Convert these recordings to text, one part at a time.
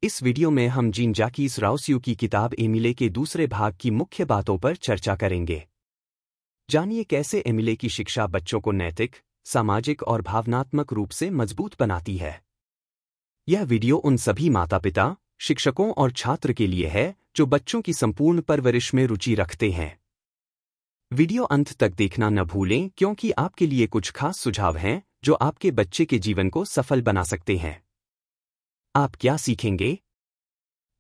इस वीडियो में हम जीन जैकीस राउस्यू की किताब एमिले के दूसरे भाग की मुख्य बातों पर चर्चा करेंगे। जानिए कैसे एमिले की शिक्षा बच्चों को नैतिक, सामाजिक और भावनात्मक रूप से मजबूत बनाती है। यह वीडियो उन सभी माता-पिता, शिक्षकों और छात्र के लिए है जो बच्चों की संपूर्ण परवरिश में रुचि रखते हैं। वीडियो अंत तक देखना न भूलें क्योंकि आपके लिए कुछ खास सुझाव हैं जो आपके बच्चे के जीवन को सफल बना सकते हैं। आप क्या सीखेंगे?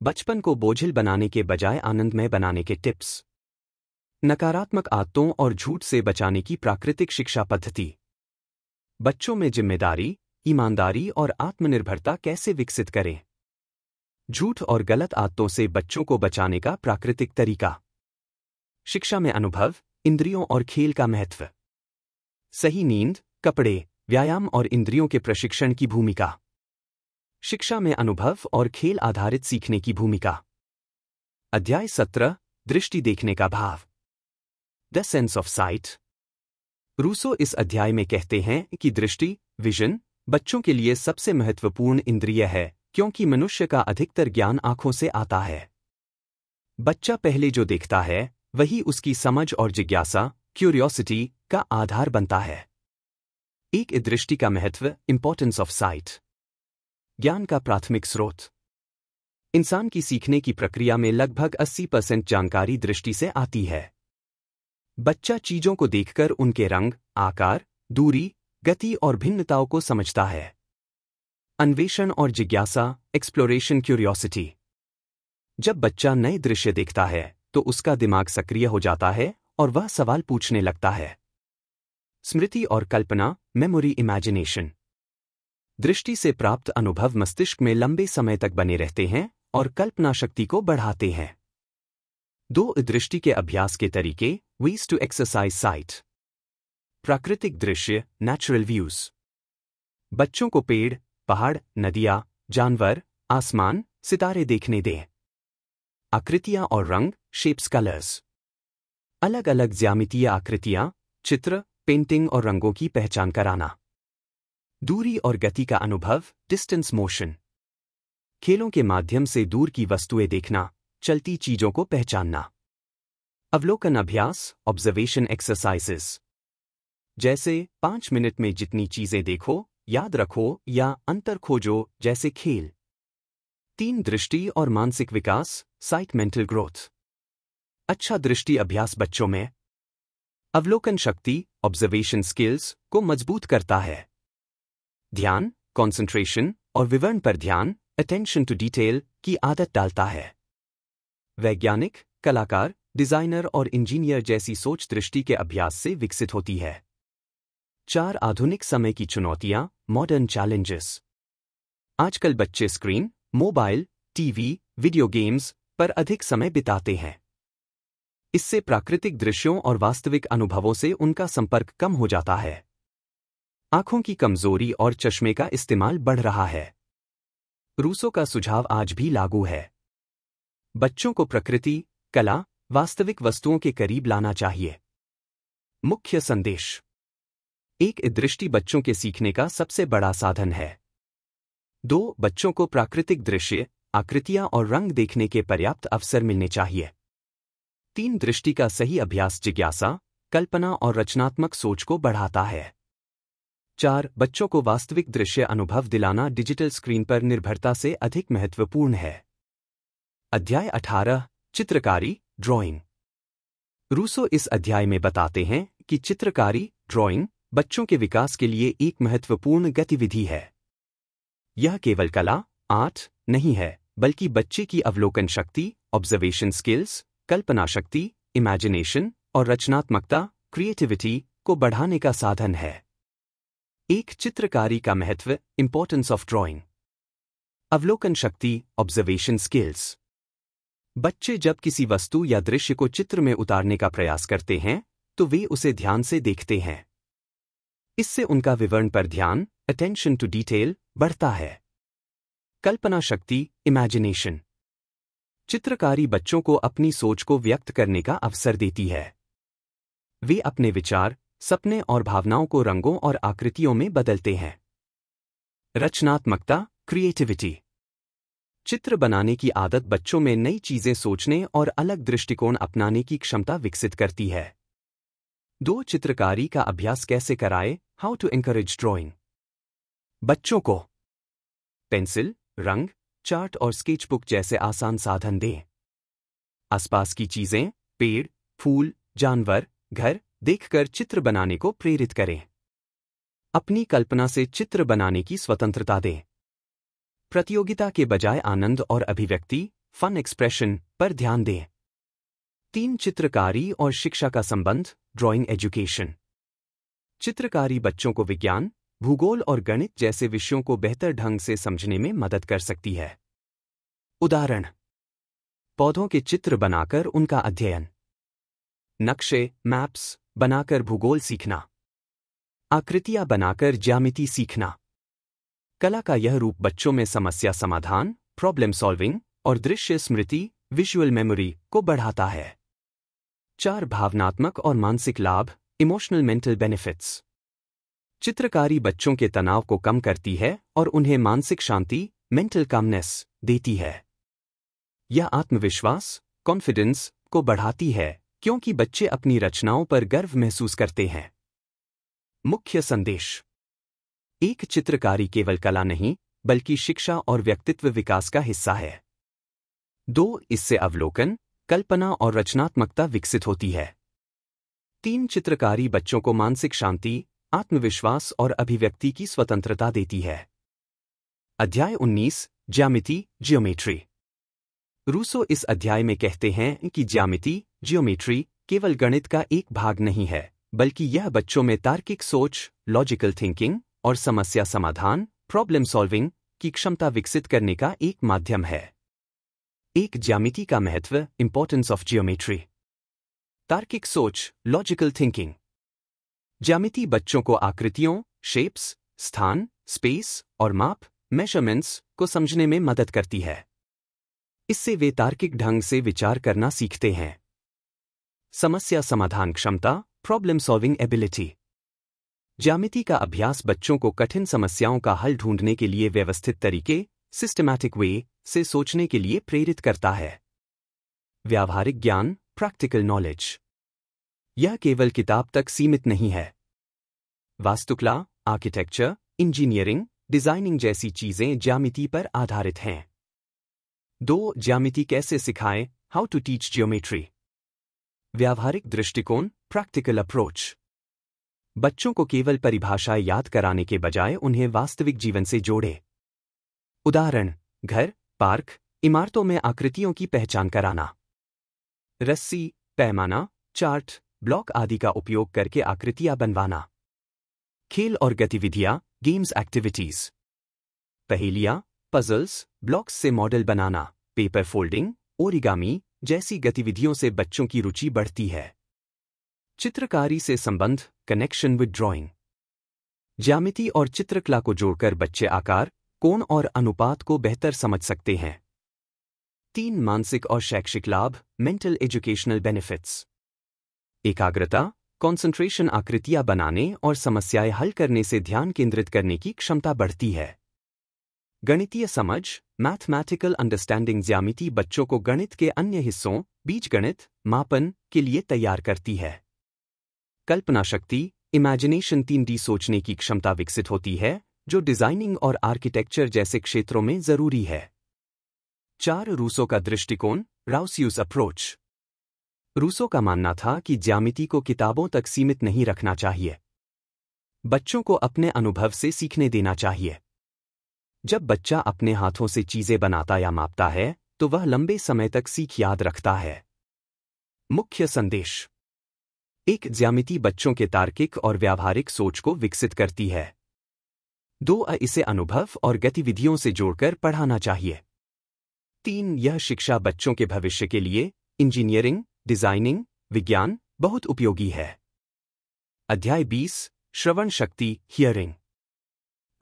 बचपन को बोझिल बनाने के बजाय आनंदमय बनाने के टिप्स। नकारात्मक आदतों और झूठ से बचाने की प्राकृतिक शिक्षा पद्धति। बच्चों में जिम्मेदारी, ईमानदारी और आत्मनिर्भरता कैसे विकसित करें। झूठ और गलत आदतों से बच्चों को बचाने का प्राकृतिक तरीका। शिक्षा में अनुभव, इंद्रियों और खेल का महत्व। सही नींद, कपड़े, व्यायाम और इंद्रियों के प्रशिक्षण की भूमिका। शिक्षा में अनुभव और खेल आधारित सीखने की भूमिका। अध्याय 17, दृष्टि देखने का भाव। The sense of sight. Rousseau इस अध्याय में कहते हैं कि दृष्टि, विजन, बच्चों के लिए सबसे महत्वपूर्ण इंद्रिय है क्योंकि मनुष्य का अधिकतर ज्ञान आंखों से आता है। बच्चा पहले जो देखता है वही उसकी समझ और जिज्ञासा, क्यूरियोसिटी, का आधार बनता है। एक दृष्टि का महत्व, इंपॉर्टेंस ऑफ साइट। ज्ञान का प्राथमिक स्रोत। इंसान की सीखने की प्रक्रिया में लगभग 80% जानकारी दृष्टि से आती है। बच्चा चीजों को देखकर उनके रंग, आकार, दूरी, गति और भिन्नताओं को समझता है। अन्वेषण और जिज्ञासा, एक्सप्लोरेशन, क्यूरियोसिटी। जब बच्चा नए दृश्य देखता है तो उसका दिमाग सक्रिय हो जाता है और वह सवाल पूछने लगता है। स्मृति और कल्पना, मेमोरी, इमेजिनेशन। दृष्टि से प्राप्त अनुभव मस्तिष्क में लंबे समय तक बने रहते हैं और कल्पना शक्ति को बढ़ाते हैं। दो दृष्टि के अभ्यास के तरीके, ways to exercise sight। प्राकृतिक दृश्य, नेचुरल व्यूज। बच्चों को पेड़, पहाड़, नदियां, जानवर, आसमान, सितारे देखने दें। आकृतियां और रंग, शेप्स, कलर्स। अलग अलग ज्यामितीय आकृतियां, चित्र, पेंटिंग और रंगों की पहचान कराना। दूरी और गति का अनुभव, डिस्टेंस मोशन। खेलों के माध्यम से दूर की वस्तुएं देखना, चलती चीजों को पहचानना। अवलोकन अभ्यास, ऑब्जर्वेशन एक्सरसाइजेस। जैसे 5 मिनट में जितनी चीजें देखो, याद रखो या अंतर खोजो जैसे खेल। 3 दृष्टि और मानसिक विकास, साइट, मेंटल ग्रोथ। अच्छा दृष्टि अभ्यास बच्चों में अवलोकन शक्ति, ऑब्जर्वेशन स्किल्स, को मजबूत करता है। ध्यान, कंसंट्रेशन और विवरण पर ध्यान, अटेंशन टू डिटेल, की आदत डालता है। वैज्ञानिक, कलाकार, डिजाइनर और इंजीनियर जैसी सोच दृष्टि के अभ्यास से विकसित होती है। 4 आधुनिक समय की चुनौतियां, मॉडर्न चैलेंजेस। आजकल बच्चे screen, mobile, TV, video games पर अधिक समय बिताते हैं। इससे प्राकृतिक दृश्यों और वास्तविक अनुभवों से उनका संपर्क कम हो जाता है। आंखों की कमजोरी और चश्मे का इस्तेमाल बढ़ रहा है। रूसो का सुझाव आज भी लागू है। बच्चों को प्रकृति, कला, वास्तविक वस्तुओं के करीब लाना चाहिए। मुख्य संदेश। एक दृष्टि बच्चों के सीखने का सबसे बड़ा साधन है। 2 बच्चों को प्राकृतिक दृश्य, आकृतियां और रंग देखने के पर्याप्त अवसर मिलने चाहिए। 3 दृष्टि का सही अभ्यास जिज्ञासा, कल्पना और रचनात्मक सोच को बढ़ाता है। 4 बच्चों को वास्तविक दृश्य अनुभव दिलाना डिजिटल स्क्रीन पर निर्भरता से अधिक महत्वपूर्ण है। अध्याय 18, चित्रकारी, ड्राइंग। रूसो इस अध्याय में बताते हैं कि चित्रकारी, ड्राइंग, बच्चों के विकास के लिए एक महत्वपूर्ण गतिविधि है। यह केवल कला, आर्ट नहीं है, बल्कि बच्चे की अवलोकन शक्ति, ऑब्जर्वेशन स्किल्स, कल्पना शक्ति, इमेजिनेशन और रचनात्मकता, क्रिएटिविटी, को बढ़ाने का साधन है। एक चित्रकारी का महत्व, इंपॉर्टेंस ऑफ ड्राइंग। अवलोकन शक्ति, ऑब्जर्वेशन स्किल्स। बच्चे जब किसी वस्तु या दृश्य को चित्र में उतारने का प्रयास करते हैं तो वे उसे ध्यान से देखते हैं। इससे उनका विवरण पर ध्यान, अटेंशन टू डिटेल, बढ़ता है। कल्पना शक्ति, इमेजिनेशन। चित्रकारी बच्चों को अपनी सोच को व्यक्त करने का अवसर देती है। वे अपने विचार, सपने और भावनाओं को रंगों और आकृतियों में बदलते हैं। रचनात्मकता, क्रिएटिविटी। चित्र बनाने की आदत बच्चों में नई चीजें सोचने और अलग दृष्टिकोण अपनाने की क्षमता विकसित करती है। 2. चित्रकारी का अभ्यास कैसे कराएं? How to encourage drawing. बच्चों को पेंसिल, रंग, चार्ट और स्केचबुक जैसे आसान साधन दें। आसपास की चीजें, पेड़, फूल, जानवर, घर देखकर चित्र बनाने को प्रेरित करें। अपनी कल्पना से चित्र बनाने की स्वतंत्रता दें। प्रतियोगिता के बजाय आनंद और अभिव्यक्ति, फन एक्सप्रेशन पर ध्यान दें। 3. चित्रकारी और शिक्षा का संबंध, ड्राइंग एजुकेशन। चित्रकारी बच्चों को विज्ञान, भूगोल और गणित जैसे विषयों को बेहतर ढंग से समझने में मदद कर सकती है। उदाहरण: पौधों के चित्र बनाकर उनका अध्ययन, नक्शे, मैप्स बनाकर भूगोल सीखना, आकृतियां बनाकर ज्यामिति सीखना। कला का यह रूप बच्चों में समस्या समाधान, प्रॉब्लम सॉल्विंग और दृश्य स्मृति, विजुअल मेमोरी को बढ़ाता है। 4. भावनात्मक और मानसिक लाभ, इमोशनल मेंटल बेनिफिट्स। चित्रकारी बच्चों के तनाव को कम करती है और उन्हें मानसिक शांति, मेंटल कामनेस देती है। यह आत्मविश्वास, कॉन्फिडेंस को बढ़ाती है क्योंकि बच्चे अपनी रचनाओं पर गर्व महसूस करते हैं। मुख्य संदेश: एक चित्रकारी केवल कला नहीं बल्कि शिक्षा और व्यक्तित्व विकास का हिस्सा है। 2. इससे अवलोकन, कल्पना और रचनात्मकता विकसित होती है। 3. चित्रकारी बच्चों को मानसिक शांति, आत्मविश्वास और अभिव्यक्ति की स्वतंत्रता देती है। अध्याय 19, ज्यामिति, जियोमेट्री। रूसो इस अध्याय में कहते हैं कि ज्यामिति, जियोमेट्री केवल गणित का एक भाग नहीं है, बल्कि यह बच्चों में तार्किक सोच, लॉजिकल थिंकिंग और समस्या समाधान, प्रॉब्लम सॉल्विंग की क्षमता विकसित करने का एक माध्यम है। 1. ज्यामिति का महत्व, इंपॉर्टेंस ऑफ जियोमेट्री। तार्किक सोच, लॉजिकल थिंकिंग। ज्यामिति बच्चों को आकृतियों, शेप्स, स्थान, स्पेस और माप, मेजरमेंट्स को समझने में मदद करती है। इससे वे तार्किक ढंग से विचार करना सीखते हैं। समस्या समाधान क्षमता, प्रॉब्लम सॉल्विंग एबिलिटी। ज्यामिति का अभ्यास बच्चों को कठिन समस्याओं का हल ढूंढने के लिए व्यवस्थित तरीके, सिस्टमैटिक वे से सोचने के लिए प्रेरित करता है। व्यावहारिक ज्ञान, प्रैक्टिकल नॉलेज। यह केवल किताब तक सीमित नहीं है। वास्तुकला, आर्किटेक्चर, इंजीनियरिंग, डिजाइनिंग जैसी चीजें ज्यामिति पर आधारित हैं। 2. ज्यामिति कैसे सिखाएं? How to teach geometry. व्यावहारिक दृष्टिकोण, प्रैक्टिकल अप्रोच। बच्चों को केवल परिभाषाएं याद कराने के बजाय उन्हें वास्तविक जीवन से जोड़े। उदाहरण: घर, पार्क, इमारतों में आकृतियों की पहचान कराना। रस्सी, पैमाना, चार्ट, ब्लॉक आदि का उपयोग करके आकृतियां बनवाना। खेल और गतिविधियां, गेम्स एक्टिविटीज। पहेलियां, पजल्स, ब्लॉक्स से मॉडल बनाना, पेपर फोल्डिंग, ओरिगामी जैसी गतिविधियों से बच्चों की रुचि बढ़ती है। चित्रकारी से संबंध, कनेक्शन विद ड्राइंग। ज्यामिति और चित्रकला को जोड़कर बच्चे आकार, कोण और अनुपात को बेहतर समझ सकते हैं। 3. मानसिक और शैक्षिक लाभ, मेंटल एजुकेशनल बेनिफिट्स। एकाग्रता, कंसंट्रेशन, आकृतियां बनाने और समस्याएं हल करने से ध्यान केंद्रित करने की क्षमता बढ़ती है। गणितीय समझ, मैथमेटिकल अंडरस्टैंडिंग। ज्यामिति बच्चों को गणित के अन्य हिस्सों, बीजगणित, मापन के लिए तैयार करती है। कल्पना शक्ति, इमेजिनेशन, 3D सोचने की क्षमता विकसित होती है जो डिजाइनिंग और आर्किटेक्चर जैसे क्षेत्रों में जरूरी है। 4. रूसो का दृष्टिकोण, राउसियस अप्रोच। रूसो का मानना था कि ज्यामिति को किताबों तक सीमित नहीं रखना चाहिए। बच्चों को अपने अनुभव से सीखने देना चाहिए। जब बच्चा अपने हाथों से चीजें बनाता या मापता है तो वह लंबे समय तक सीख याद रखता है। मुख्य संदेश: 1. ज्यामिति बच्चों के तार्किक और व्यावहारिक सोच को विकसित करती है। 2. इसे अनुभव और गतिविधियों से जोड़कर पढ़ाना चाहिए। 3. यह शिक्षा बच्चों के भविष्य के लिए, इंजीनियरिंग, डिजाइनिंग, विज्ञान बहुत उपयोगी है। अध्याय 20, श्रवण शक्ति, हियरिंग।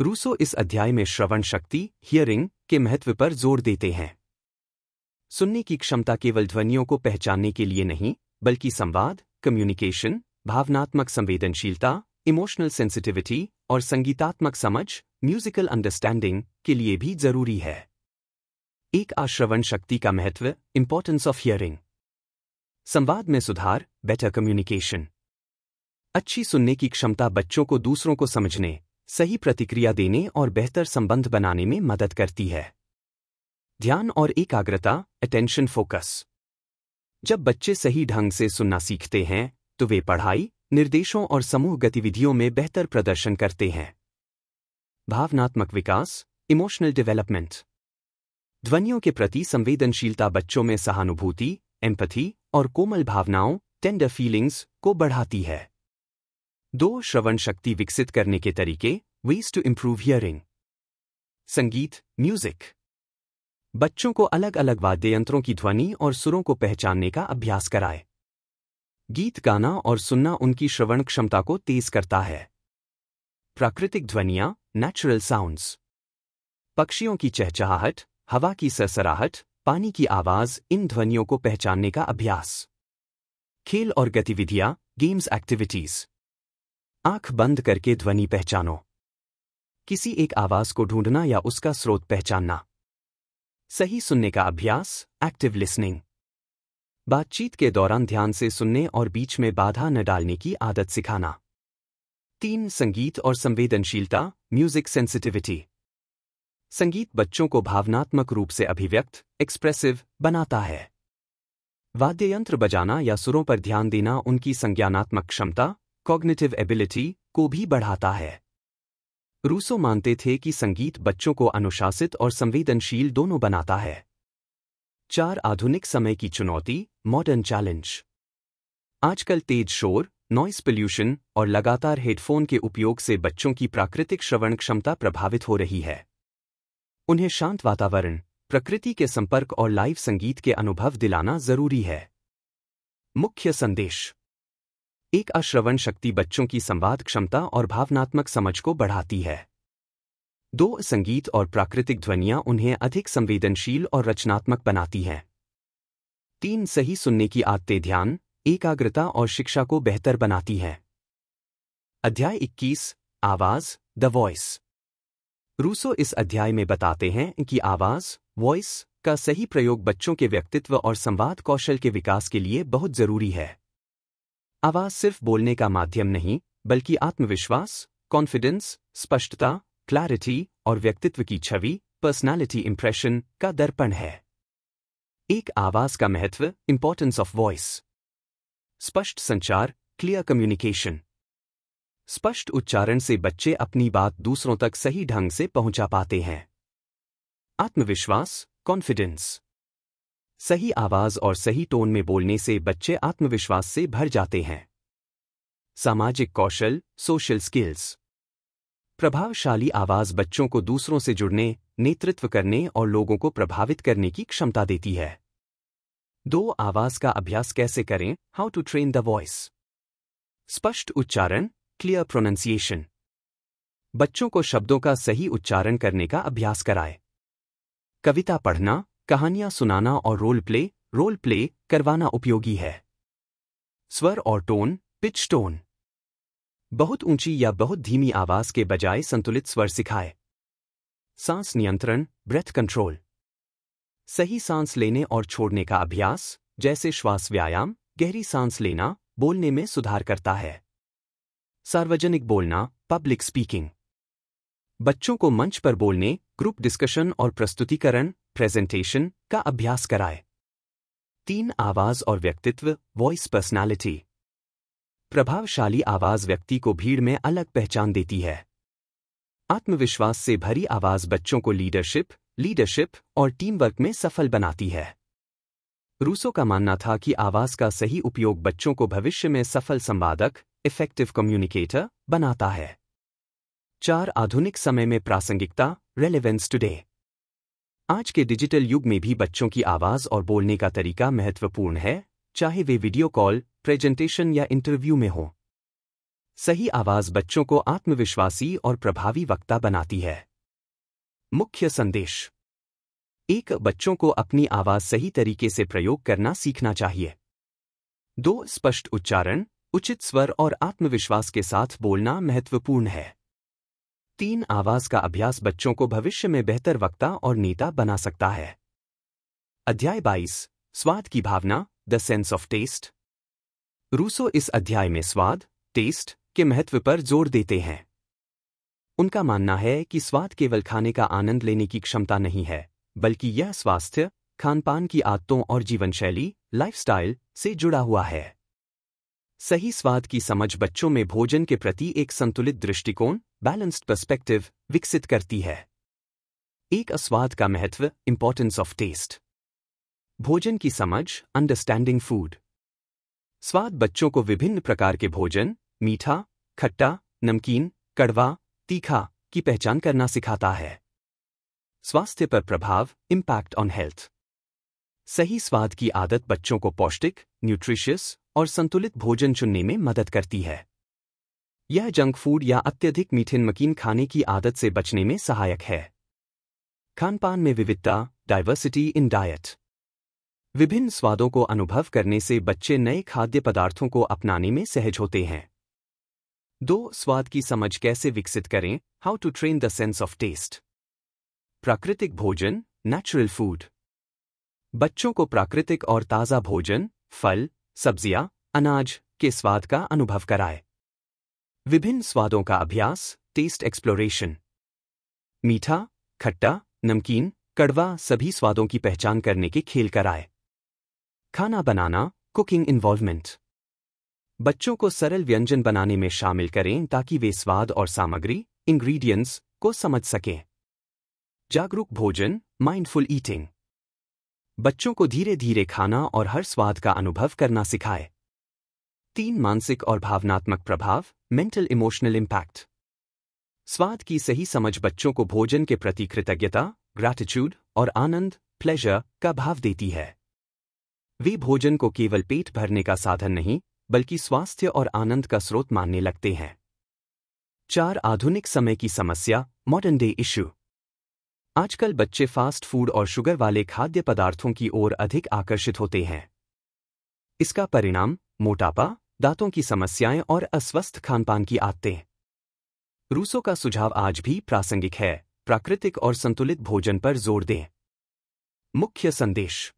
रूसो इस अध्याय में श्रवण शक्ति, हियरिंग के महत्व पर जोर देते हैं। सुनने की क्षमता केवल ध्वनियों को पहचानने के लिए नहीं, बल्कि संवाद, कम्युनिकेशन, भावनात्मक संवेदनशीलता, इमोशनल सेंसिटिविटी और संगीतात्मक समझ, म्यूजिकल अंडरस्टैंडिंग के लिए भी जरूरी है। एक श्रवण शक्ति का महत्व, इंपॉर्टेंस ऑफ हियरिंग। संवाद में सुधार, बेटर कम्युनिकेशन। अच्छी सुनने की क्षमता बच्चों को दूसरों को समझने, सही प्रतिक्रिया देने और बेहतर संबंध बनाने में मदद करती है। ध्यान और एकाग्रता, अटेंशन फोकस। जब बच्चे सही ढंग से सुनना सीखते हैं तो वे पढ़ाई, निर्देशों और समूह गतिविधियों में बेहतर प्रदर्शन करते हैं। भावनात्मक विकास, इमोशनल डेवलपमेंट। ध्वनियों के प्रति संवेदनशीलता बच्चों में सहानुभूति, एम्पैथी और कोमल भावनाओं, टेंडर फीलिंग्स को बढ़ाती है। 2. श्रवण शक्ति विकसित करने के तरीके, वेज टू इंप्रूव हियरिंग। संगीत, म्यूजिक। बच्चों को अलग अलग वाद्य यंत्रों की ध्वनि और सुरों को पहचानने का अभ्यास कराएं। गीत गाना और सुनना उनकी श्रवण क्षमता को तेज करता है। प्राकृतिक ध्वनियां, नेचुरल साउंड्स। पक्षियों की चहचहाहट, हवा की सरसराहट, पानी की आवाज, इन ध्वनियों को पहचानने का अभ्यास। खेल और गतिविधियां, गेम्स एक्टिविटीज। आंख बंद करके ध्वनि पहचानो। किसी एक आवाज को ढूंढना या उसका स्रोत पहचानना। सही सुनने का अभ्यास, एक्टिव लिसनिंग। बातचीत के दौरान ध्यान से सुनने और बीच में बाधा न डालने की आदत सिखाना। 3. संगीत और संवेदनशीलता, म्यूजिक सेंसिटिविटी। संगीत बच्चों को भावनात्मक रूप से अभिव्यक्त, एक्सप्रेसिव बनाता है। वाद्ययंत्र बजाना या सुरों पर ध्यान देना उनकी संज्ञानात्मक क्षमता, कॉग्निटिव एबिलिटी को भी बढ़ाता है। रूसो मानते थे कि संगीत बच्चों को अनुशासित और संवेदनशील दोनों बनाता है। 4. आधुनिक समय की चुनौती, मॉडर्न चैलेंज। आजकल तेज शोर, नॉइस पोल्यूशन और लगातार हेडफोन के उपयोग से बच्चों की प्राकृतिक श्रवण क्षमता प्रभावित हो रही है। उन्हें शांत वातावरण, प्रकृति के संपर्क और लाइव संगीत के अनुभव दिलाना जरूरी है। मुख्य संदेश। एक श्रवण शक्ति बच्चों की संवाद क्षमता और भावनात्मक समझ को बढ़ाती है। 2. संगीत और प्राकृतिक ध्वनियां उन्हें अधिक संवेदनशील और रचनात्मक बनाती हैं। 3. सही सुनने की आदतें ध्यान, एकाग्रता और शिक्षा को बेहतर बनाती हैं। अध्याय 21, आवाज, द वॉइस। रूसो इस अध्याय में बताते हैं कि आवाज, वॉइस का सही प्रयोग बच्चों के व्यक्तित्व और संवाद कौशल के विकास के लिए बहुत जरूरी है। आवाज सिर्फ बोलने का माध्यम नहीं, बल्कि आत्मविश्वास, कॉन्फिडेंस, स्पष्टता, क्लैरिटी और व्यक्तित्व की छवि, पर्सनालिटी इंप्रेशन का दर्पण है। एक आवाज का महत्व, इंपॉर्टेंस ऑफ वॉइस। स्पष्ट संचार, क्लियर कम्युनिकेशन। स्पष्ट उच्चारण से बच्चे अपनी बात दूसरों तक सही ढंग से पहुंचा पाते हैं। आत्मविश्वास, कॉन्फिडेंस। सही आवाज और सही टोन में बोलने से बच्चे आत्मविश्वास से भर जाते हैं। सामाजिक कौशल, सोशल स्किल्स। प्रभावशाली आवाज बच्चों को दूसरों से जुड़ने, नेतृत्व करने और लोगों को प्रभावित करने की क्षमता देती है। 2. आवाज का अभ्यास कैसे करें, how to train the voice. स्पष्ट उच्चारण, क्लियर प्रोनंसिएशन। बच्चों को शब्दों का सही उच्चारण करने का अभ्यास कराएं। कविता पढ़ना, कहानियां सुनाना और रोल प्ले करवाना उपयोगी है। स्वर और टोन, पिच टोन। बहुत ऊंची या बहुत धीमी आवाज के बजाय संतुलित स्वर सिखाएं। सांस नियंत्रण, ब्रेथ कंट्रोल। सही सांस लेने और छोड़ने का अभ्यास, जैसे श्वास व्यायाम, गहरी सांस लेना, बोलने में सुधार करता है। सार्वजनिक बोलना, पब्लिक स्पीकिंग। बच्चों को मंच पर बोलने, ग्रुप डिस्कशन और प्रस्तुतिकरण, प्रेजेंटेशन का अभ्यास कराएं। 3. आवाज और व्यक्तित्व, वॉइस पर्सनालिटी। प्रभावशाली आवाज व्यक्ति को भीड़ में अलग पहचान देती है। आत्मविश्वास से भरी आवाज बच्चों को लीडरशिप और टीम वर्क में सफल बनाती है। रूसो का मानना था कि आवाज का सही उपयोग बच्चों को भविष्य में सफल संवादक, इफेक्टिव कम्युनिकेटर बनाता है। 4. आधुनिक समय में प्रासंगिकता, रेलेवेंस टुडे। आज के डिजिटल युग में भी बच्चों की आवाज और बोलने का तरीका महत्वपूर्ण है, चाहे वे वीडियो कॉल, प्रेजेंटेशन या इंटरव्यू में हो। सही आवाज बच्चों को आत्मविश्वासी और प्रभावी वक्ता बनाती है। मुख्य संदेश। 1. बच्चों को अपनी आवाज सही तरीके से प्रयोग करना सीखना चाहिए। 2. स्पष्ट उच्चारण, उचित स्वर और आत्मविश्वास के साथ बोलना महत्वपूर्ण है। 3. आवाज का अभ्यास बच्चों को भविष्य में बेहतर वक्ता और नेता बना सकता है। अध्याय 22 स्वाद की भावना, the sense of taste. Rousseau इस अध्याय में स्वाद, टेस्ट के महत्व पर जोर देते हैं। उनका मानना है कि स्वाद केवल खाने का आनंद लेने की क्षमता नहीं है, बल्कि यह स्वास्थ्य, खानपान की आदतों और जीवनशैली, लाइफस्टाइल से जुड़ा हुआ है। सही स्वाद की समझ बच्चों में भोजन के प्रति एक संतुलित दृष्टिकोण, बैलेंस्ड पर्सपेक्टिव, विकसित करती है। एक स्वाद का महत्व, इंपॉर्टेंस ऑफ टेस्ट। भोजन की समझ, अंडरस्टैंडिंग फूड। स्वाद बच्चों को विभिन्न प्रकार के भोजन, मीठा, खट्टा, नमकीन, कड़वा, तीखा की पहचान करना सिखाता है। स्वास्थ्य पर प्रभाव, इम्पैक्ट ऑन हेल्थ। सही स्वाद की आदत बच्चों को पौष्टिक, न्यूट्रिशियस और संतुलित भोजन चुनने में मदद करती है। यह जंक फूड या अत्यधिक मीठे नमकीन खाने की आदत से बचने में सहायक है। खानपान में विविधता, डाइवर्सिटी इन डाइट। विभिन्न स्वादों को अनुभव करने से बच्चे नए खाद्य पदार्थों को अपनाने में सहज होते हैं। 2. स्वाद की समझ कैसे विकसित करें, how to train the sense of taste. प्राकृतिक भोजन, नेचुरल फूड। बच्चों को प्राकृतिक और ताज़ा भोजन, फल, सब्जियां, अनाज के स्वाद का अनुभव कराएं। विभिन्न स्वादों का अभ्यास, टेस्ट एक्सप्लोरेशन। मीठा, खट्टा, नमकीन, कड़वा सभी स्वादों की पहचान करने के खेल कराएं। खाना बनाना, कुकिंग इन्वॉल्वमेंट। बच्चों को सरल व्यंजन बनाने में शामिल करें ताकि वे स्वाद और सामग्री, इंग्रेडिएंट्स को समझ सकें। जागरूक भोजन, माइंडफुल ईटिंग। बच्चों को धीरे धीरे खाना और हर स्वाद का अनुभव करना सिखाएं। 3. मानसिक और भावनात्मक प्रभाव, मेंटल इमोशनल इम्पैक्ट। स्वाद की सही समझ बच्चों को भोजन के प्रति कृतज्ञता, ग्रैटिट्यूड और आनंद, प्लेजर का भाव देती है। वे भोजन को केवल पेट भरने का साधन नहीं, बल्कि स्वास्थ्य और आनंद का स्रोत मानने लगते हैं। 4. आधुनिक समय की समस्या, मॉडर्न डे इश्यू। आजकल बच्चे फास्ट फूड और शुगर वाले खाद्य पदार्थों की ओर अधिक आकर्षित होते हैं। इसका परिणाम मोटापा, दांतों की समस्याएं और अस्वस्थ खानपान की आदतें। रूसो का सुझाव आज भी प्रासंगिक है, प्राकृतिक और संतुलित भोजन पर जोर दें। मुख्य संदेश।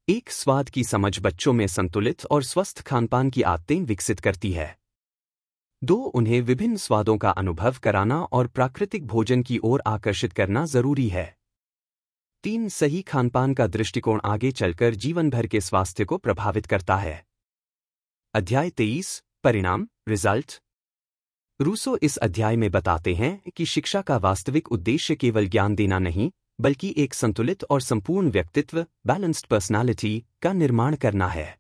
1. स्वाद की समझ बच्चों में संतुलित और स्वस्थ खानपान की आदतें विकसित करती है। 2. उन्हें विभिन्न स्वादों का अनुभव कराना और प्राकृतिक भोजन की ओर आकर्षित करना जरूरी है। 3. सही खानपान का दृष्टिकोण आगे चलकर जीवन भर के स्वास्थ्य को प्रभावित करता है। अध्याय 23 परिणाम, रिजल्ट। रूसो इस अध्याय में बताते हैं कि शिक्षा का वास्तविक उद्देश्य केवल ज्ञान देना नहीं, बल्कि एक संतुलित और संपूर्ण व्यक्तित्व, बैलेंस्ड पर्सनालिटी का निर्माण करना है।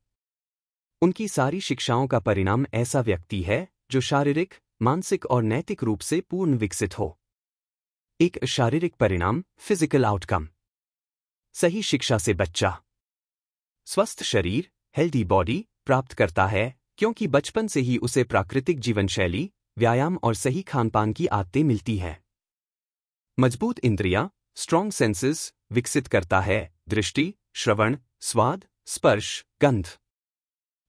उनकी सारी शिक्षाओं का परिणाम ऐसा व्यक्ति है जो शारीरिक, मानसिक और नैतिक रूप से पूर्ण विकसित हो। एक शारीरिक परिणाम, फिजिकल आउटकम। सही शिक्षा से बच्चा स्वस्थ शरीर, हेल्दी बॉडी प्राप्त करता है, क्योंकि बचपन से ही उसे प्राकृतिक जीवनशैली, व्यायाम और सही खानपान की आदतें मिलती हैं। मजबूत इंद्रियां, स्ट्रॉन्ग सेंसेस विकसित करता है, दृष्टि, श्रवण, स्वाद, स्पर्श, गंध।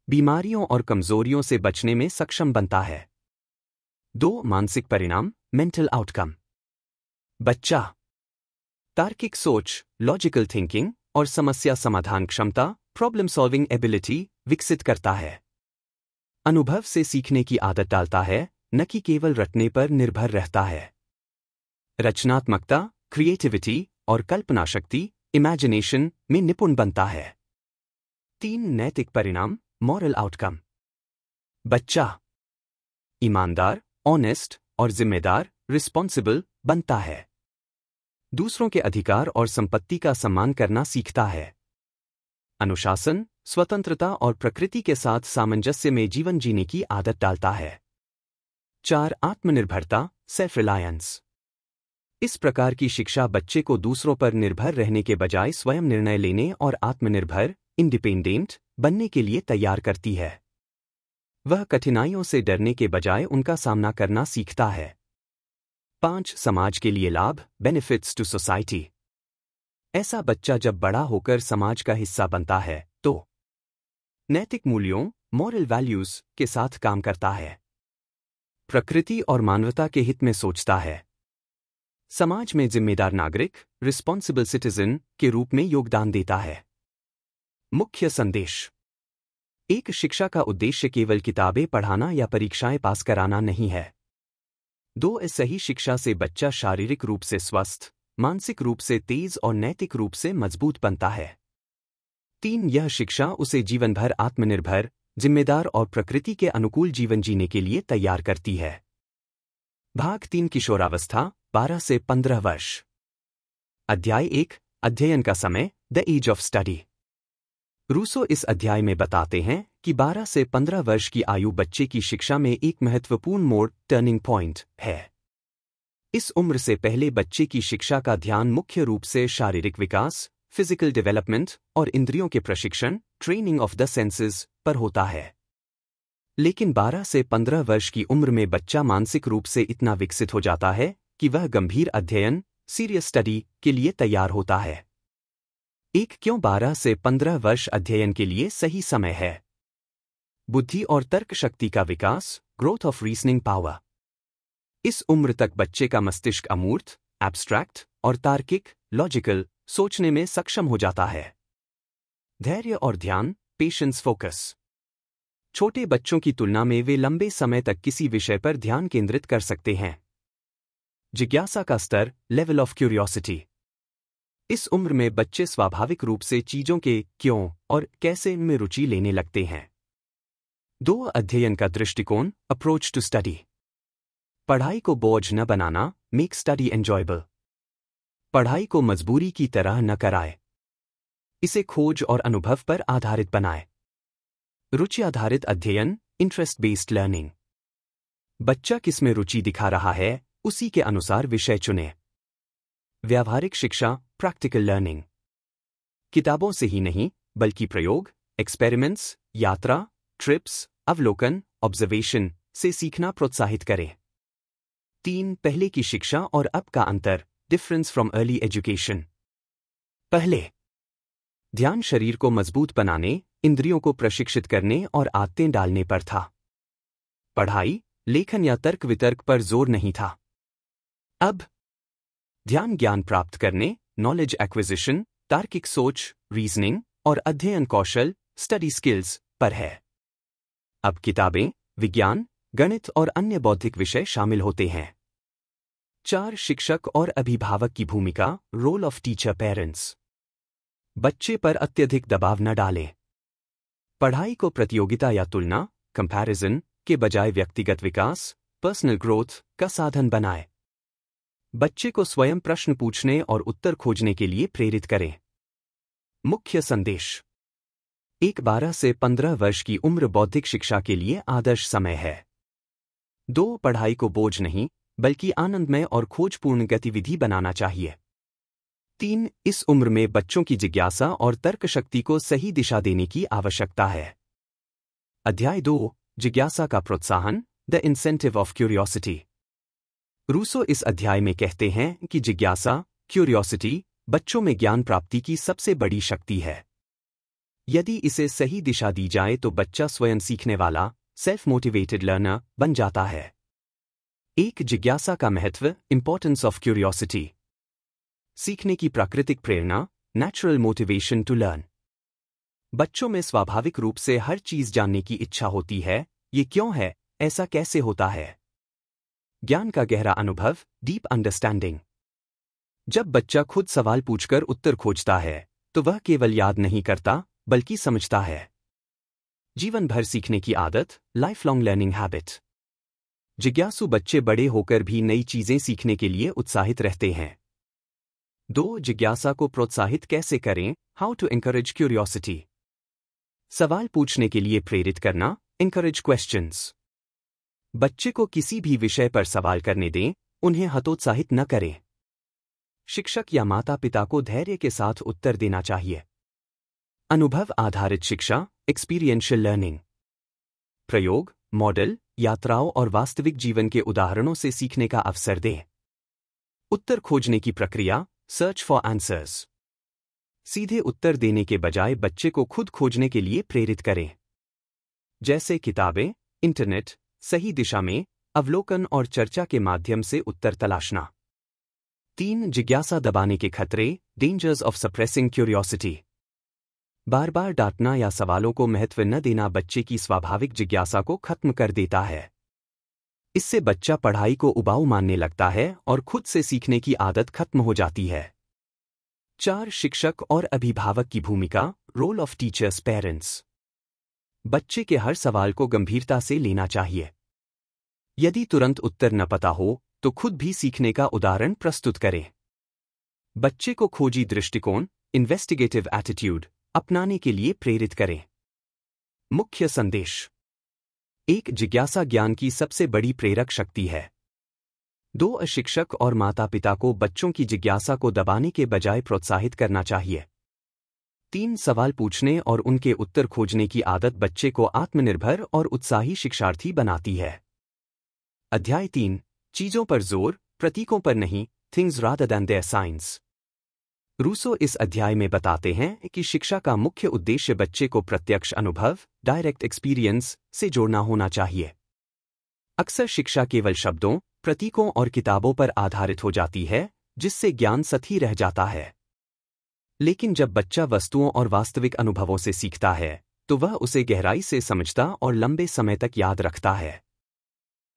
बीमारियों और कमजोरियों से बचने में सक्षम बनता है। 2. मानसिक परिणाम, मेंटल आउटकम। बच्चा तार्किक सोच, लॉजिकल थिंकिंग और समस्या समाधान क्षमता, प्रॉब्लम सॉल्विंग एबिलिटी विकसित करता है। अनुभव से सीखने की आदत डालता है, न कि केवल रटने पर निर्भर रहता है। रचनात्मकता, क्रिएटिविटी और कल्पना शक्ति, इमेजिनेशन में निपुण बनता है। 3. नैतिक परिणाम, मॉरल आउटकम। बच्चा ईमानदार, ऑनेस्ट और जिम्मेदार, रिस्पॉन्सिबल बनता है। दूसरों के अधिकार और संपत्ति का सम्मान करना सीखता है। अनुशासन, स्वतंत्रता और प्रकृति के साथ सामंजस्य में जीवन जीने की आदत डालता है। 4. आत्मनिर्भरता, सेल्फ रिलायंस। इस प्रकार की शिक्षा बच्चे को दूसरों पर निर्भर रहने के बजाय स्वयं निर्णय लेने और आत्मनिर्भर, इंडिपेंडेंट बनने के लिए तैयार करती है। वह कठिनाइयों से डरने के बजाय उनका सामना करना सीखता है। 5. समाज के लिए लाभ, बेनिफिट्स टू सोसाइटी। ऐसा बच्चा जब बड़ा होकर समाज का हिस्सा बनता है तो नैतिक मूल्यों, मॉरल वैल्यूज के साथ काम करता है, प्रकृति और मानवता के हित में सोचता है, समाज में जिम्मेदार नागरिक, रिस्पॉन्सिबल सिटीजन के रूप में योगदान देता है। मुख्य संदेश। एक शिक्षा का उद्देश्य केवल किताबें पढ़ाना या परीक्षाएं पास कराना नहीं है। 2. इस सही शिक्षा से बच्चा शारीरिक रूप से स्वस्थ, मानसिक रूप से तेज और नैतिक रूप से मजबूत बनता है। 3. यह शिक्षा उसे जीवन भर आत्मनिर्भर, जिम्मेदार और प्रकृति के अनुकूल जीवन जीने के लिए तैयार करती है। भाग 3 किशोरावस्था 12 से 15 वर्ष। अध्याय 1 अध्ययन का समय, the age of study. Rousseau इस अध्याय में बताते हैं कि 12 से 15 वर्ष की आयु बच्चे की शिक्षा में एक महत्वपूर्ण मोड़, टर्निंग पॉइंट है। इस उम्र से पहले बच्चे की शिक्षा का ध्यान मुख्य रूप से शारीरिक विकास, फिजिकल डेवलपमेंट और इंद्रियों के प्रशिक्षण, ट्रेनिंग ऑफ द सेंसेस पर होता है। लेकिन 12 से 15 वर्ष की उम्र में बच्चा मानसिक रूप से इतना विकसित हो जाता है कि वह गंभीर अध्ययन, सीरियस स्टडी के लिए तैयार होता है। क्यों 12 से 15 वर्ष अध्ययन के लिए सही समय है? बुद्धि और तर्क शक्ति का विकास, ग्रोथ ऑफ रीजनिंग पावर। इस उम्र तक बच्चे का मस्तिष्क अमूर्त, एब्स्ट्रैक्ट और तार्किक, लॉजिकल सोचने में सक्षम हो जाता है। धैर्य और ध्यान, पेशेंस, फोकस। छोटे बच्चों की तुलना में वे लंबे समय तक किसी विषय पर ध्यान केंद्रित कर सकते हैं। जिज्ञासा का स्तर, लेवल ऑफ क्यूरियोसिटी। इस उम्र में बच्चे स्वाभाविक रूप से चीजों के क्यों और कैसे में रुचि लेने लगते हैं। 2. अध्ययन का दृष्टिकोण, अप्रोच टू स्टडी। पढ़ाई को बोझ न बनाना, मेक स्टडी एंजॉयबल। पढ़ाई को मजबूरी की तरह न कराए, इसे खोज और अनुभव पर आधारित बनाए। रुचि आधारित अध्ययन, इंटरेस्ट बेस्ड लर्निंग। बच्चा किसमें रुचि दिखा रहा है, उसी के अनुसार विषय चुने। व्यावहारिक शिक्षा, प्रैक्टिकल लर्निंग। किताबों से ही नहीं बल्कि प्रयोग, एक्सपेरिमेंट्स, यात्रा, ट्रिप्स, अवलोकन, ऑब्जर्वेशन से सीखना प्रोत्साहित करें। 3. पहले की शिक्षा और अब का अंतर, डिफरेंस फ्रॉम अर्ली एजुकेशन। पहले ध्यान शरीर को मजबूत बनाने, इंद्रियों को प्रशिक्षित करने और आदतें डालने पर था। पढ़ाई, लेखन या तर्क वितर्क पर जोर नहीं था। अब ध्यान ज्ञान प्राप्त करने, नॉलेज एक्विजिशन, तार्किक सोच, रीजनिंग और अध्ययन कौशल, स्टडी स्किल्स पर है। अब किताबें, विज्ञान, गणित और अन्य बौद्धिक विषय शामिल होते हैं। 4. शिक्षक और अभिभावक की भूमिका, रोल ऑफ टीचर पेरेंट्स। बच्चे पर अत्यधिक दबाव न डालें। पढ़ाई को प्रतियोगिता या तुलना, कंपैरिजन के बजाय व्यक्तिगत विकास, पर्सनल ग्रोथ का साधन बनाएं। बच्चे को स्वयं प्रश्न पूछने और उत्तर खोजने के लिए प्रेरित करें। मुख्य संदेश। 12 से 15 वर्ष की उम्र बौद्धिक शिक्षा के लिए आदर्श समय है। 2. पढ़ाई को बोझ नहीं बल्कि आनंदमय और खोजपूर्ण गतिविधि बनाना चाहिए। 3. इस उम्र में बच्चों की जिज्ञासा और तर्क शक्ति को सही दिशा देने की आवश्यकता है। अध्याय 2 जिज्ञासा का प्रोत्साहन, the incentive of curiosity. Rousseau इस अध्याय में कहते हैं कि जिज्ञासा, क्यूरियोसिटी बच्चों में ज्ञान प्राप्ति की सबसे बड़ी शक्ति है। यदि इसे सही दिशा दी जाए तो बच्चा स्वयं सीखने वाला, सेल्फ मोटिवेटेड लर्नर बन जाता है। 1. जिज्ञासा का महत्व, इंपॉर्टेंस ऑफ क्यूरियोसिटी। सीखने की प्राकृतिक प्रेरणा, नेचुरल मोटिवेशन टू लर्न। बच्चों में स्वाभाविक रूप से हर चीज जानने की इच्छा होती है। ये क्यों है, ऐसा कैसे होता है। ज्ञान का गहरा अनुभव, डीप अंडरस्टैंडिंग। जब बच्चा खुद सवाल पूछकर उत्तर खोजता है तो वह केवल याद नहीं करता बल्कि समझता है। जीवन भर सीखने की आदत, लाइफ लॉन्ग लर्निंग हैबिट। जिज्ञासु बच्चे बड़े होकर भी नई चीजें सीखने के लिए उत्साहित रहते हैं। 2. जिज्ञासा को प्रोत्साहित कैसे करें, हाउ टू एनकरेज क्यूरियोसिटी। सवाल पूछने के लिए प्रेरित करना, एनकरेज क्वेश्चंस। बच्चे को किसी भी विषय पर सवाल करने दें, उन्हें हतोत्साहित न करें। शिक्षक या माता पिता को धैर्य के साथ उत्तर देना चाहिए। अनुभव आधारित शिक्षा, एक्सपीरियंशियल लर्निंग। प्रयोग, मॉडल, यात्राओं और वास्तविक जीवन के उदाहरणों से सीखने का अवसर दें। उत्तर खोजने की प्रक्रिया, सर्च फॉर आंसर्स। सीधे उत्तर देने के बजाय बच्चे को खुद खोजने के लिए प्रेरित करें। जैसे किताबें, इंटरनेट, सही दिशा में, अवलोकन और चर्चा के माध्यम से उत्तर तलाशना। 3 जिज्ञासा दबाने के खतरे, डेंजर्स ऑफ सप्रेसिंग क्यूरियोसिटी। बार बार डांटना या सवालों को महत्व न देना बच्चे की स्वाभाविक जिज्ञासा को खत्म कर देता है। इससे बच्चा पढ़ाई को उबाऊ मानने लगता है और खुद से सीखने की आदत खत्म हो जाती है। 4 शिक्षक और अभिभावक की भूमिका, रोल ऑफ टीचर्स पेरेंट्स। बच्चे के हर सवाल को गंभीरता से लेना चाहिए। यदि तुरंत उत्तर न पता हो तो खुद भी सीखने का उदाहरण प्रस्तुत करें। बच्चे को खोजी दृष्टिकोण, इन्वेस्टिगेटिव एटीट्यूड अपनाने के लिए प्रेरित करें। मुख्य संदेश। 1 जिज्ञासा ज्ञान की सबसे बड़ी प्रेरक शक्ति है। 2 शिक्षक और माता पिता को बच्चों की जिज्ञासा को दबाने के बजाय प्रोत्साहित करना चाहिए। 3 सवाल पूछने और उनके उत्तर खोजने की आदत बच्चे को आत्मनिर्भर और उत्साही शिक्षार्थी बनाती है। अध्याय 3, चीजों पर जोर, प्रतीकों पर नहीं, things rather than their science. Rousseau इस अध्याय में बताते हैं कि शिक्षा का मुख्य उद्देश्य बच्चे को प्रत्यक्ष अनुभव, डायरेक्ट एक्सपीरियंस से जोड़ना होना चाहिए। अक्सर शिक्षा केवल शब्दों, प्रतीकों और किताबों पर आधारित हो जाती है, जिससे ज्ञान सतही रह जाता है। लेकिन जब बच्चा वस्तुओं और वास्तविक अनुभवों से सीखता है, तो वह उसे गहराई से समझता और लंबे समय तक याद रखता है।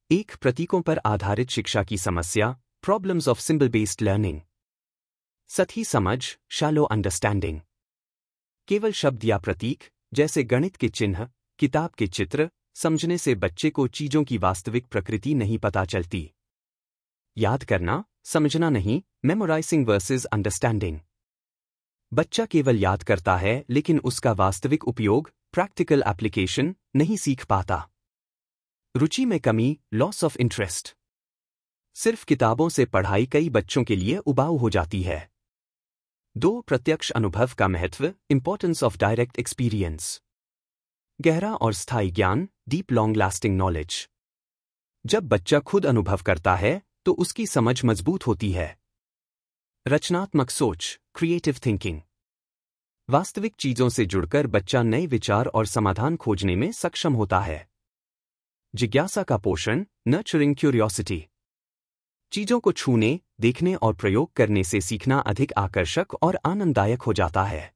1 प्रतीकों पर आधारित शिक्षा की समस्या, problems of symbol based learning. सतही समझ, शैलो अंडरस्टैंडिंग। केवल शब्द या प्रतीक, जैसे गणित के चिन्ह, किताब के चित्र, समझने से बच्चे को चीजों की वास्तविक प्रकृति नहीं पता चलती। याद करना, समझना नहीं, मेमोराइजिंग वर्सेस अंडरस्टैंडिंग। बच्चा केवल याद करता है लेकिन उसका वास्तविक उपयोग, प्रैक्टिकल एप्लीकेशन, नहीं सीख पाता। रुचि में कमी, लॉस ऑफ इंटरेस्ट। सिर्फ किताबों से पढ़ाई कई बच्चों के लिए उबाऊ हो जाती है। 2 प्रत्यक्ष अनुभव का महत्व, इंपॉर्टेंस ऑफ डायरेक्ट एक्सपीरियंस। गहरा और स्थायी ज्ञान, डीप लॉन्ग लास्टिंग नॉलेज। जब बच्चा खुद अनुभव करता है तो उसकी समझ मजबूत होती है। रचनात्मक सोच, क्रिएटिव थिंकिंग। वास्तविक चीजों से जुड़कर बच्चा नए विचार और समाधान खोजने में सक्षम होता है। जिज्ञासा का पोषण, नर्चरिंग क्यूरियोसिटी। चीजों को छूने, देखने और प्रयोग करने से सीखना अधिक आकर्षक और आनंददायक हो जाता है।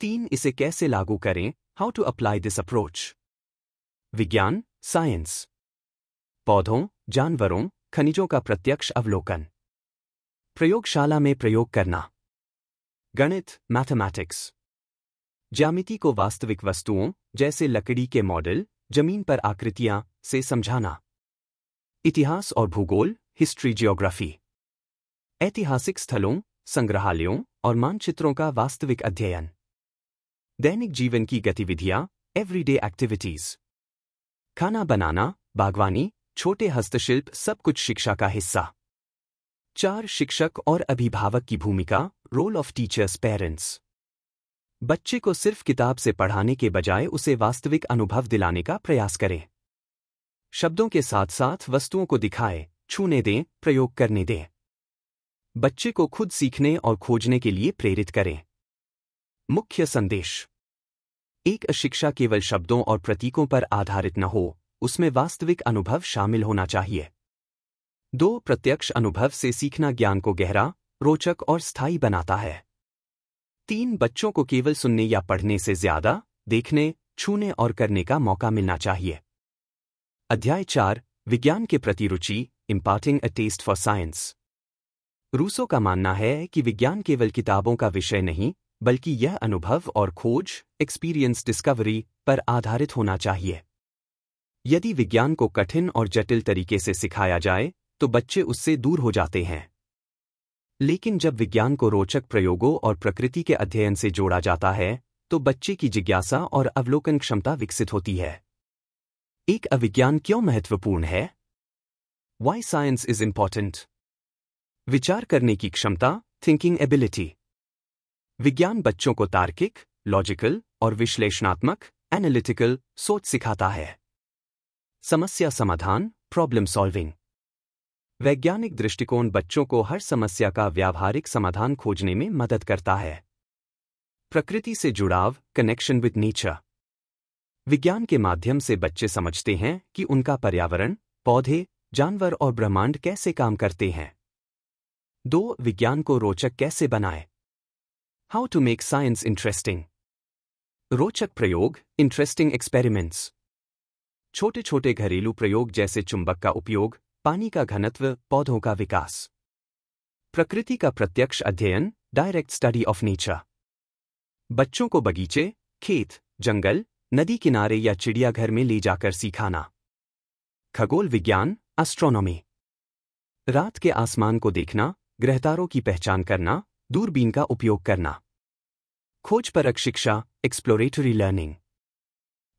3 इसे कैसे लागू करें, how to apply this approach. विज्ञान, साइंस। पौधों, जानवरों, खनिजों का प्रत्यक्ष अवलोकन। प्रयोगशाला में प्रयोग करना। गणित, मैथमेटिक्स। ज्यामिति को वास्तविक वस्तुओं, जैसे लकड़ी के मॉडल, जमीन पर आकृतियां, से समझाना। इतिहास और भूगोल, हिस्ट्री जियोग्राफी। ऐतिहासिक स्थलों, संग्रहालयों और मानचित्रों का वास्तविक अध्ययन। दैनिक जीवन की गतिविधियां, एवरीडे एक्टिविटीज। खाना बनाना, बागवानी, छोटे हस्तशिल्प सब कुछ शिक्षा का हिस्सा। 4 शिक्षक और अभिभावक की भूमिका, रोल ऑफ टीचर्स पेरेंट्स। बच्चे को सिर्फ किताब से पढ़ाने के बजाय उसे वास्तविक अनुभव दिलाने का प्रयास करें। शब्दों के साथ साथ वस्तुओं को दिखाएं, छूने दें, प्रयोग करने दें। बच्चे को खुद सीखने और खोजने के लिए प्रेरित करें। मुख्य संदेश। 1 शिक्षा केवल शब्दों और प्रतीकों पर आधारित न हो, उसमें वास्तविक अनुभव शामिल होना चाहिए। 2 प्रत्यक्ष अनुभव से सीखना ज्ञान को गहरा, रोचक और स्थायी बनाता है। 3 बच्चों को केवल सुनने या पढ़ने से ज्यादा देखने, छूने और करने का मौका मिलना चाहिए। अध्याय 4, विज्ञान के प्रति रुचि, imparting a taste for science. Rousseau का मानना है कि विज्ञान केवल किताबों का विषय नहीं, बल्कि यह अनुभव और खोज, एक्सपीरियंस डिस्कवरी, पर आधारित होना चाहिए। यदि विज्ञान को कठिन और जटिल तरीके से सिखाया जाए, तो बच्चे उससे दूर हो जाते हैं। लेकिन जब विज्ञान को रोचक प्रयोगों और प्रकृति के अध्ययन से जोड़ा जाता है, तो बच्चे की जिज्ञासा और अवलोकन क्षमता विकसित होती है। 1 अविज्ञान क्यों महत्वपूर्ण है? Why science is important? विचार करने की क्षमता, थिंकिंग एबिलिटी। विज्ञान बच्चों को तार्किक, लॉजिकल और विश्लेषणात्मक, एनालिटिकल सोच सिखाता है। समस्या समाधान, प्रॉब्लम सॉल्विंग। वैज्ञानिक दृष्टिकोण बच्चों को हर समस्या का व्यावहारिक समाधान खोजने में मदद करता है। प्रकृति से जुड़ाव, कनेक्शन विद नेचर। विज्ञान के माध्यम से बच्चे समझते हैं कि उनका पर्यावरण, पौधे, जानवर और ब्रह्मांड कैसे काम करते हैं। 2. विज्ञान को रोचक कैसे बनाएं? How to make science interesting. रोचक प्रयोग, इंटरेस्टिंग एक्सपेरिमेंट्स। छोटे छोटे घरेलू प्रयोग जैसे चुंबक का उपयोग, पानी का घनत्व, पौधों का विकास। प्रकृति का प्रत्यक्ष अध्ययन, डायरेक्ट स्टडी ऑफ नेचर। बच्चों को बगीचे, खेत, जंगल, नदी किनारे या चिड़ियाघर में ले जाकर सिखाना। खगोल विज्ञान, एस्ट्रोनॉमी। रात के आसमान को देखना, ग्रहतारों की पहचान करना, दूरबीन का उपयोग करना। खोजपरक शिक्षा, एक्सप्लोरेटरी लर्निंग।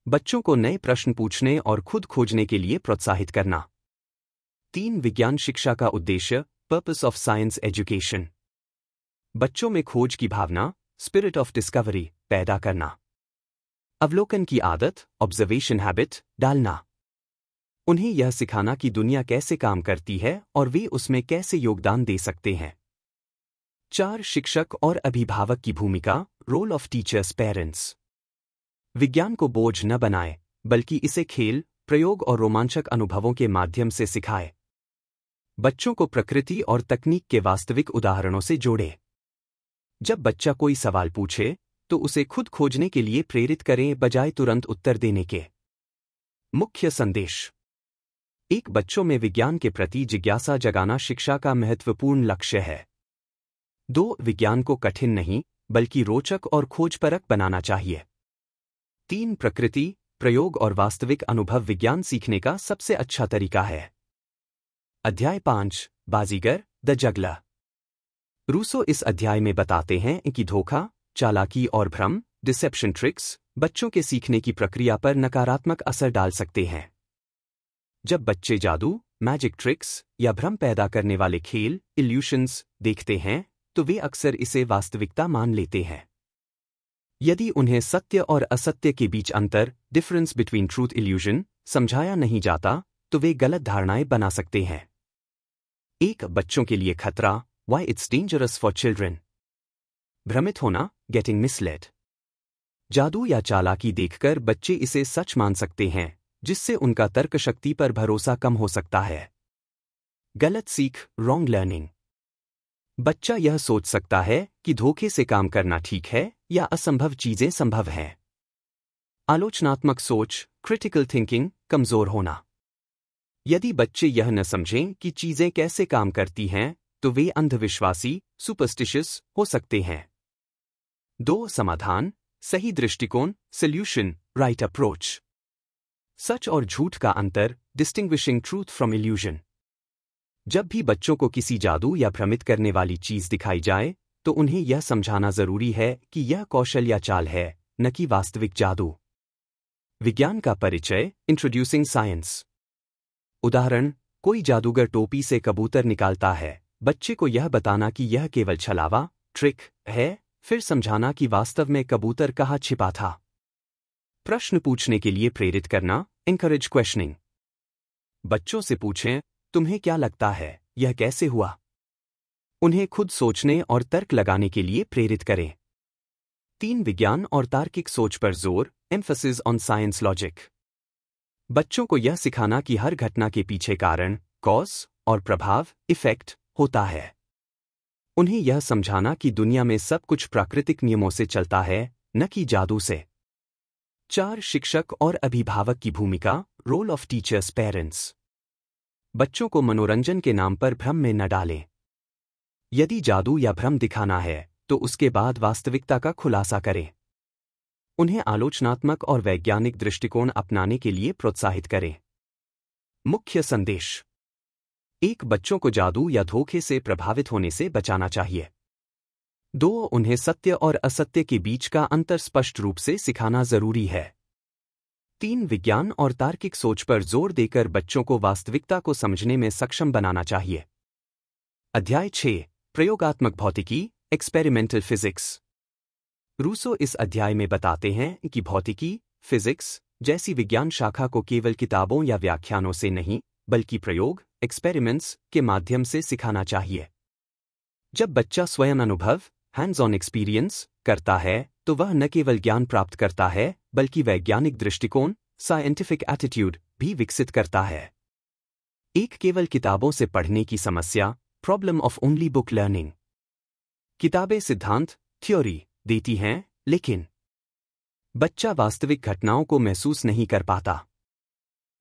बच्चों को नए प्रश्न पूछने और खुद खोजने के लिए प्रोत्साहित करना। 3. विज्ञान शिक्षा का उद्देश्य, पर्पस ऑफ साइंस एजुकेशन। बच्चों में खोज की भावना, स्पिरिट ऑफ डिस्कवरी पैदा करना। अवलोकन की आदत, ऑब्जर्वेशन हैबिट डालना। उन्हें यह सिखाना कि दुनिया कैसे काम करती है और वे उसमें कैसे योगदान दे सकते हैं। 4. शिक्षक और अभिभावक की भूमिका, रोल ऑफ टीचर्स पेरेंट्स। विज्ञान को बोझ न बनाएं, बल्कि इसे खेल, प्रयोग और रोमांचक अनुभवों के माध्यम से सिखाएं। बच्चों को प्रकृति और तकनीक के वास्तविक उदाहरणों से जोड़ें। जब बच्चा कोई सवाल पूछे, तो उसे खुद खोजने के लिए प्रेरित करें बजाय तुरंत उत्तर देने के। मुख्य संदेश। 1. बच्चों में विज्ञान के प्रति जिज्ञासा जगाना शिक्षा का महत्वपूर्ण लक्ष्य है। 2. विज्ञान को कठिन नहीं, बल्कि रोचक और खोजपरक बनाना चाहिए। 3. प्रकृति, प्रयोग और वास्तविक अनुभव विज्ञान सीखने का सबसे अच्छा तरीका है। अध्याय 5, बाजीगर, द जगलर। रूसो इस अध्याय में बताते हैं कि धोखा, चालाकी और भ्रम, डिसेप्शन ट्रिक्स, बच्चों के सीखने की प्रक्रिया पर नकारात्मक असर डाल सकते हैं। जब बच्चे जादू, मैजिक ट्रिक्स या भ्रम पैदा करने वाले खेल, इल्यूशंस देखते हैं, तो वे अक्सर इसे वास्तविकता मान लेते हैं। यदि उन्हें सत्य और असत्य के बीच अंतर, डिफरेंस बिटवीन ट्रूथ इल्यूजन, समझाया नहीं जाता, तो वे गलत धारणाएं बना सकते हैं। 1. बच्चों के लिए खतरा, why it's dangerous for children. भ्रमित होना, गेटिंग मिसलेड। जादू या चालाकी देखकर बच्चे इसे सच मान सकते हैं, जिससे उनका तर्क शक्ति पर भरोसा कम हो सकता है। गलत सीख, रॉन्ग लर्निंग। बच्चा यह सोच सकता है कि धोखे से काम करना ठीक है या असंभव चीजें संभव हैं। आलोचनात्मक सोच, क्रिटिकल थिंकिंग, कमजोर होना। यदि बच्चे यह न समझें कि चीजें कैसे काम करती हैं, तो वे अंधविश्वासी, सुपरस्टिशियस हो सकते हैं। 2. समाधान, सही दृष्टिकोण, सॉल्यूशन, राइट अप्रोच। सच और झूठ का अंतर, डिस्टिंग्विशिंग ट्रूथ फ्रॉम इल्यूजन। जब भी बच्चों को किसी जादू या भ्रमित करने वाली चीज दिखाई जाए, तो उन्हें यह समझाना जरूरी है कि यह कौशल या चाल है, न कि वास्तविक जादू। विज्ञान का परिचय, इंट्रोड्यूसिंग साइंस। उदाहरण, कोई जादूगर टोपी से कबूतर निकालता है, बच्चे को यह बताना कि यह केवल छलावा, ट्रिक है, फिर समझाना कि वास्तव में कबूतर कहाँ छिपा था। प्रश्न पूछने के लिए प्रेरित करना, एनकरेज क्वेश्चनिंग। बच्चों से पूछें, तुम्हें क्या लगता है, यह कैसे हुआ? उन्हें खुद सोचने और तर्क लगाने के लिए प्रेरित करें। 3. विज्ञान और तार्किक सोच पर जोर, एम्फसिस ऑन साइंस लॉजिक। बच्चों को यह सिखाना कि हर घटना के पीछे कारण, कॉज और प्रभाव, इफेक्ट होता है। उन्हें यह समझाना कि दुनिया में सब कुछ प्राकृतिक नियमों से चलता है, न कि जादू से। 4. शिक्षक और अभिभावक की भूमिका, रोल ऑफ टीचर्स पेरेंट्स। बच्चों को मनोरंजन के नाम पर भ्रम में न डालें। यदि जादू या भ्रम दिखाना है, तो उसके बाद वास्तविकता का खुलासा करें। उन्हें आलोचनात्मक और वैज्ञानिक दृष्टिकोण अपनाने के लिए प्रोत्साहित करें। मुख्य संदेश। 1. बच्चों को जादू या धोखे से प्रभावित होने से बचाना चाहिए। 2. उन्हें सत्य और असत्य के बीच का अंतर स्पष्ट रूप से सिखाना जरूरी है। 3. विज्ञान और तार्किक सोच पर जोर देकर बच्चों को वास्तविकता को समझने में सक्षम बनाना चाहिए। अध्याय 6, प्रयोगात्मक भौतिकी, एक्सपेरिमेंटल फिजिक्स। रूसो इस अध्याय में बताते हैं कि भौतिकी, फिजिक्स जैसी विज्ञान शाखा को केवल किताबों या व्याख्यानों से नहीं, बल्कि प्रयोग, एक्सपेरिमेंट्स के माध्यम से सिखाना चाहिए। जब बच्चा स्वयं अनुभव, हैंड्स ऑन एक्सपीरियंस करता है, तो वह न केवल ज्ञान प्राप्त करता है, बल्कि वैज्ञानिक दृष्टिकोण, साइंटिफिक एटीट्यूड भी विकसित करता है। एक केवल किताबों से पढ़ने की समस्या, problem of only book learning. किताबें सिद्धांत, थ्योरी देती हैं, लेकिन बच्चा वास्तविक घटनाओं को महसूस नहीं कर पाता।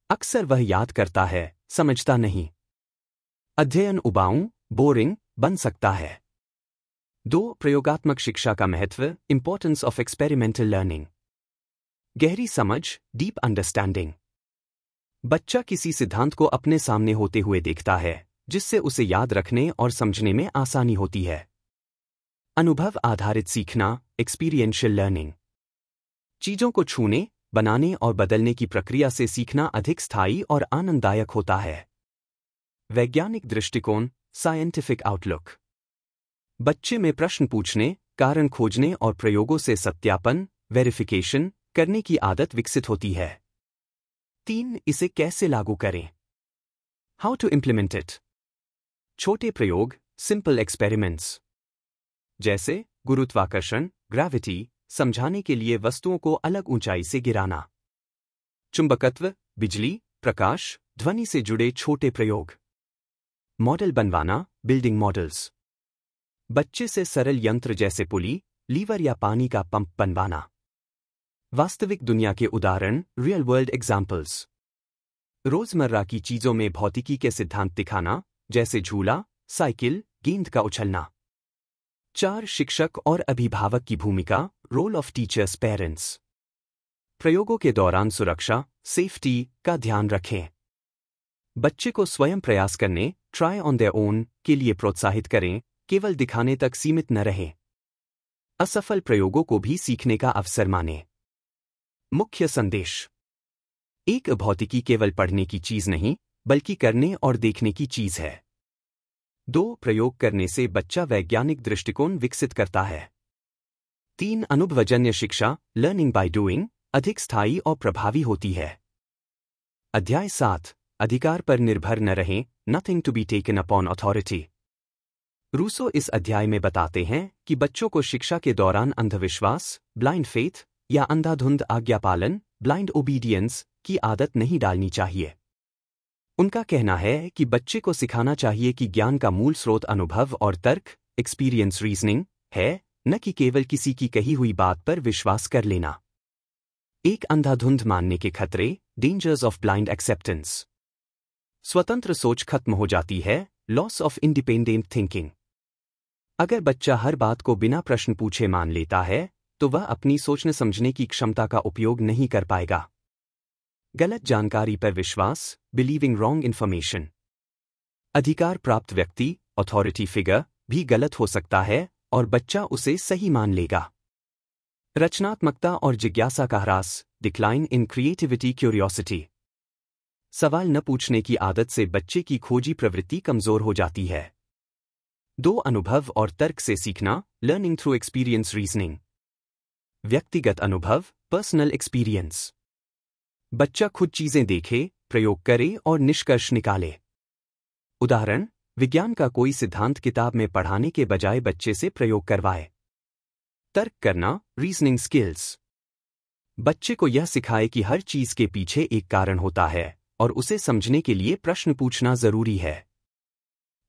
अक्सर वह याद करता है, समझता नहीं। अध्ययन उबाऊ, बोरिंग बन सकता है। 2. प्रयोगात्मक शिक्षा का महत्व, इंपॉर्टेंस ऑफ एक्सपेरिमेंटल लर्निंग। गहरी समझ, डीप अंडरस्टैंडिंग। बच्चा किसी सिद्धांत को अपने सामने होते हुए देखता है, जिससे उसे याद रखने और समझने में आसानी होती है। अनुभव आधारित सीखना, एक्सपीरियंशियल लर्निंग। चीजों को छूने, बनाने और बदलने की प्रक्रिया से सीखना अधिक स्थायी और आनंददायक होता है। वैज्ञानिक दृष्टिकोण, साइंटिफिक आउटलुक। बच्चे में प्रश्न पूछने, कारण खोजने और प्रयोगों से सत्यापन, वेरिफिकेशन करने की आदत विकसित होती है। 3. इसे कैसे लागू करें? How to implement it. छोटे प्रयोग, सिंपल एक्सपेरिमेंट्स, जैसे गुरुत्वाकर्षण, ग्रेविटी, समझाने के लिए वस्तुओं को अलग ऊंचाई से गिराना। चुंबकत्व, बिजली, प्रकाश, ध्वनि से जुड़े छोटे प्रयोग। मॉडल बनवाना, बिल्डिंग मॉडल्स। बच्चे से सरल यंत्र जैसे पुली, लीवर या पानी का पंप बनवाना। वास्तविक दुनिया के उदाहरण, रियल वर्ल्ड एग्जाम्पल्स। रोजमर्रा की चीजों में भौतिकी के सिद्धांत दिखाना, जैसे झूला, साइकिल, गेंद का उछलना। 4. शिक्षक और अभिभावक की भूमिका, रोल ऑफ टीचर्स पेरेंट्स। प्रयोगों के दौरान सुरक्षा, सेफ्टी का ध्यान रखें। बच्चे को स्वयं प्रयास करने, ट्राई ऑन देयर ओन के लिए प्रोत्साहित करें, केवल दिखाने तक सीमित न रहें। असफल प्रयोगों को भी सीखने का अवसर मानें। मुख्य संदेश। 1. भौतिकी केवल पढ़ने की चीज नहीं, बल्कि करने और देखने की चीज है। 2. प्रयोग करने से बच्चा वैज्ञानिक दृष्टिकोण विकसित करता है। 3. अनुभवजन्य शिक्षा, लर्निंग बाय डूइंग, अधिक स्थायी और प्रभावी होती है। अध्याय 7. अधिकार पर निर्भर न रहें, nothing to be taken upon authority. Rousseau इस अध्याय में बताते हैं कि बच्चों को शिक्षा के दौरान अंधविश्वास, ब्लाइंड फेथ या अंधाधुंध आज्ञापालन, ब्लाइंड ओबीडियंस की आदत नहीं डालनी चाहिए। उनका कहना है कि बच्चे को सिखाना चाहिए कि ज्ञान का मूल स्रोत अनुभव और तर्क, एक्सपीरियंस रीजनिंग है, न कि केवल किसी की कही हुई बात पर विश्वास कर लेना। एक अंधाधुंध मानने के खतरे, डेंजर्स ऑफ ब्लाइंड एक्सेप्टेंस। स्वतंत्र सोच खत्म हो जाती है, लॉस ऑफ इंडिपेंडेंट थिंकिंग। अगर बच्चा हर बात को बिना प्रश्न पूछे मान लेता है, तो वह अपनी सोचने समझने की क्षमता का उपयोग नहीं कर पाएगा। गलत जानकारी पर विश्वास, बिलीविंग रॉन्ग इन्फॉर्मेशन। अधिकार प्राप्त व्यक्ति, अथॉरिटी फिगर भी गलत हो सकता है और बच्चा उसे सही मान लेगा। रचनात्मकता और जिज्ञासा का ह्रास, डिक्लाइन इन क्रिएटिविटी क्यूरियोसिटी। सवाल न पूछने की आदत से बच्चे की खोजी प्रवृत्ति कमजोर हो जाती है। 2. अनुभव और तर्क से सीखना, लर्निंग थ्रू एक्सपीरियंस रीजनिंग। व्यक्तिगत अनुभव, पर्सनल एक्सपीरियंस। बच्चा खुद चीजें देखे, प्रयोग करे और निष्कर्ष निकाले। उदाहरण, विज्ञान का कोई सिद्धांत किताब में पढ़ाने के बजाय बच्चे से प्रयोग करवाए। तर्क करना, रीजनिंग स्किल्स। बच्चे को यह सिखाए कि हर चीज के पीछे एक कारण होता है और उसे समझने के लिए प्रश्न पूछना जरूरी है।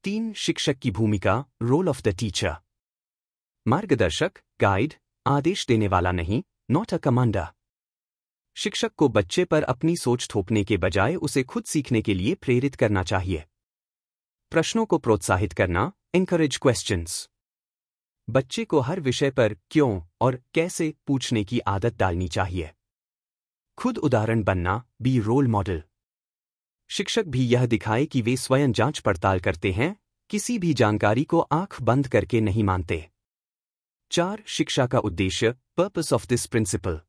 3. शिक्षक की भूमिका, रोल ऑफ द टीचर। मार्गदर्शक, गाइड, आदेश देने वाला नहीं, नॉट अ कमांडर। शिक्षक को बच्चे पर अपनी सोच थोपने के बजाय उसे खुद सीखने के लिए प्रेरित करना चाहिए। प्रश्नों को प्रोत्साहित करना, एनकरेज क्वेश्चंस। बच्चे को हर विषय पर क्यों और कैसे पूछने की आदत डालनी चाहिए। खुद उदाहरण बनना, बी रोल मॉडल। शिक्षक भी यह दिखाए कि वे स्वयं जांच पड़ताल करते हैं, किसी भी जानकारी को आंख बंद करके नहीं मानते। 4. शिक्षा का उद्देश्य, पर्पस ऑफ दिस प्रिंसिपल।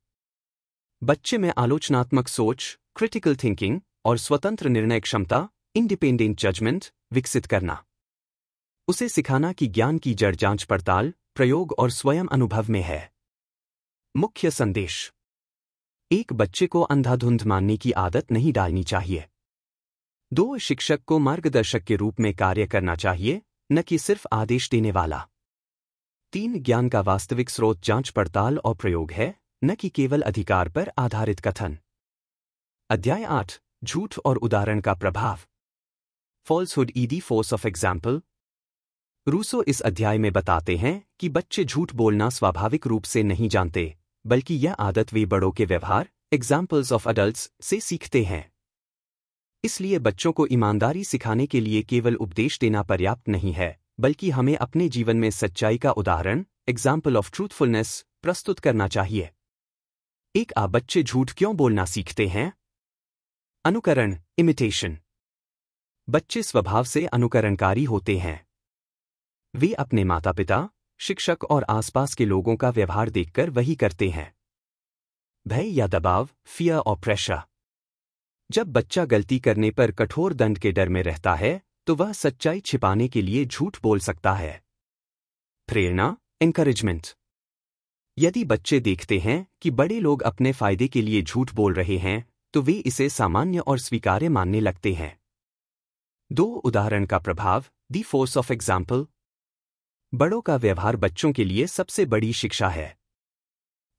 बच्चे में आलोचनात्मक सोच, क्रिटिकल थिंकिंग और स्वतंत्र निर्णय क्षमता, इंडिपेंडेंट जजमेंट विकसित करना। उसे सिखाना कि ज्ञान की जड़ जांच पड़ताल, प्रयोग और स्वयं अनुभव में है। मुख्य संदेश। 1. बच्चे को अंधाधुंध मानने की आदत नहीं डालनी चाहिए। 2. शिक्षक को मार्गदर्शक के रूप में कार्य करना चाहिए, न कि सिर्फ आदेश देने वाला। 3. ज्ञान का वास्तविक स्रोत जांच पड़ताल और प्रयोग है, न कि केवल अधिकार पर आधारित कथन। अध्याय 8. झूठ और उदाहरण का प्रभाव। फॉल्सहुड ईडी फोर्स ऑफ एग्जाम्पल। रूसो इस अध्याय में बताते हैं कि बच्चे झूठ बोलना स्वाभाविक रूप से नहीं जानते, बल्कि यह आदत वे बड़ों के व्यवहार, एग्जाम्पल्स ऑफ अडल्ट्स, से सीखते हैं। इसलिए बच्चों को ईमानदारी सिखाने के लिए केवल उपदेश देना पर्याप्त नहीं है, बल्कि हमें अपने जीवन में सच्चाई का उदाहरण, एग्जाम्पल ऑफ ट्रूथफुलनेस, प्रस्तुत करना चाहिए। एक बच्चे झूठ क्यों बोलना सीखते हैं? अनुकरण, इमिटेशन। बच्चे स्वभाव से अनुकरणकारी होते हैं। वे अपने माता पिता, शिक्षक और आसपास के लोगों का व्यवहार देखकर वही करते हैं। भय या दबाव, फियर और प्रेशर। जब बच्चा गलती करने पर कठोर दंड के डर में रहता है, तो वह सच्चाई छिपाने के लिए झूठ बोल सकता है। प्रेरणा, एनकरेजमेंट। यदि बच्चे देखते हैं कि बड़े लोग अपने फायदे के लिए झूठ बोल रहे हैं, तो वे इसे सामान्य और स्वीकार्य मानने लगते हैं। 2 उदाहरण का प्रभाव, द फोर्स ऑफ एग्जाम्पल। बड़ों का व्यवहार बच्चों के लिए सबसे बड़ी शिक्षा है।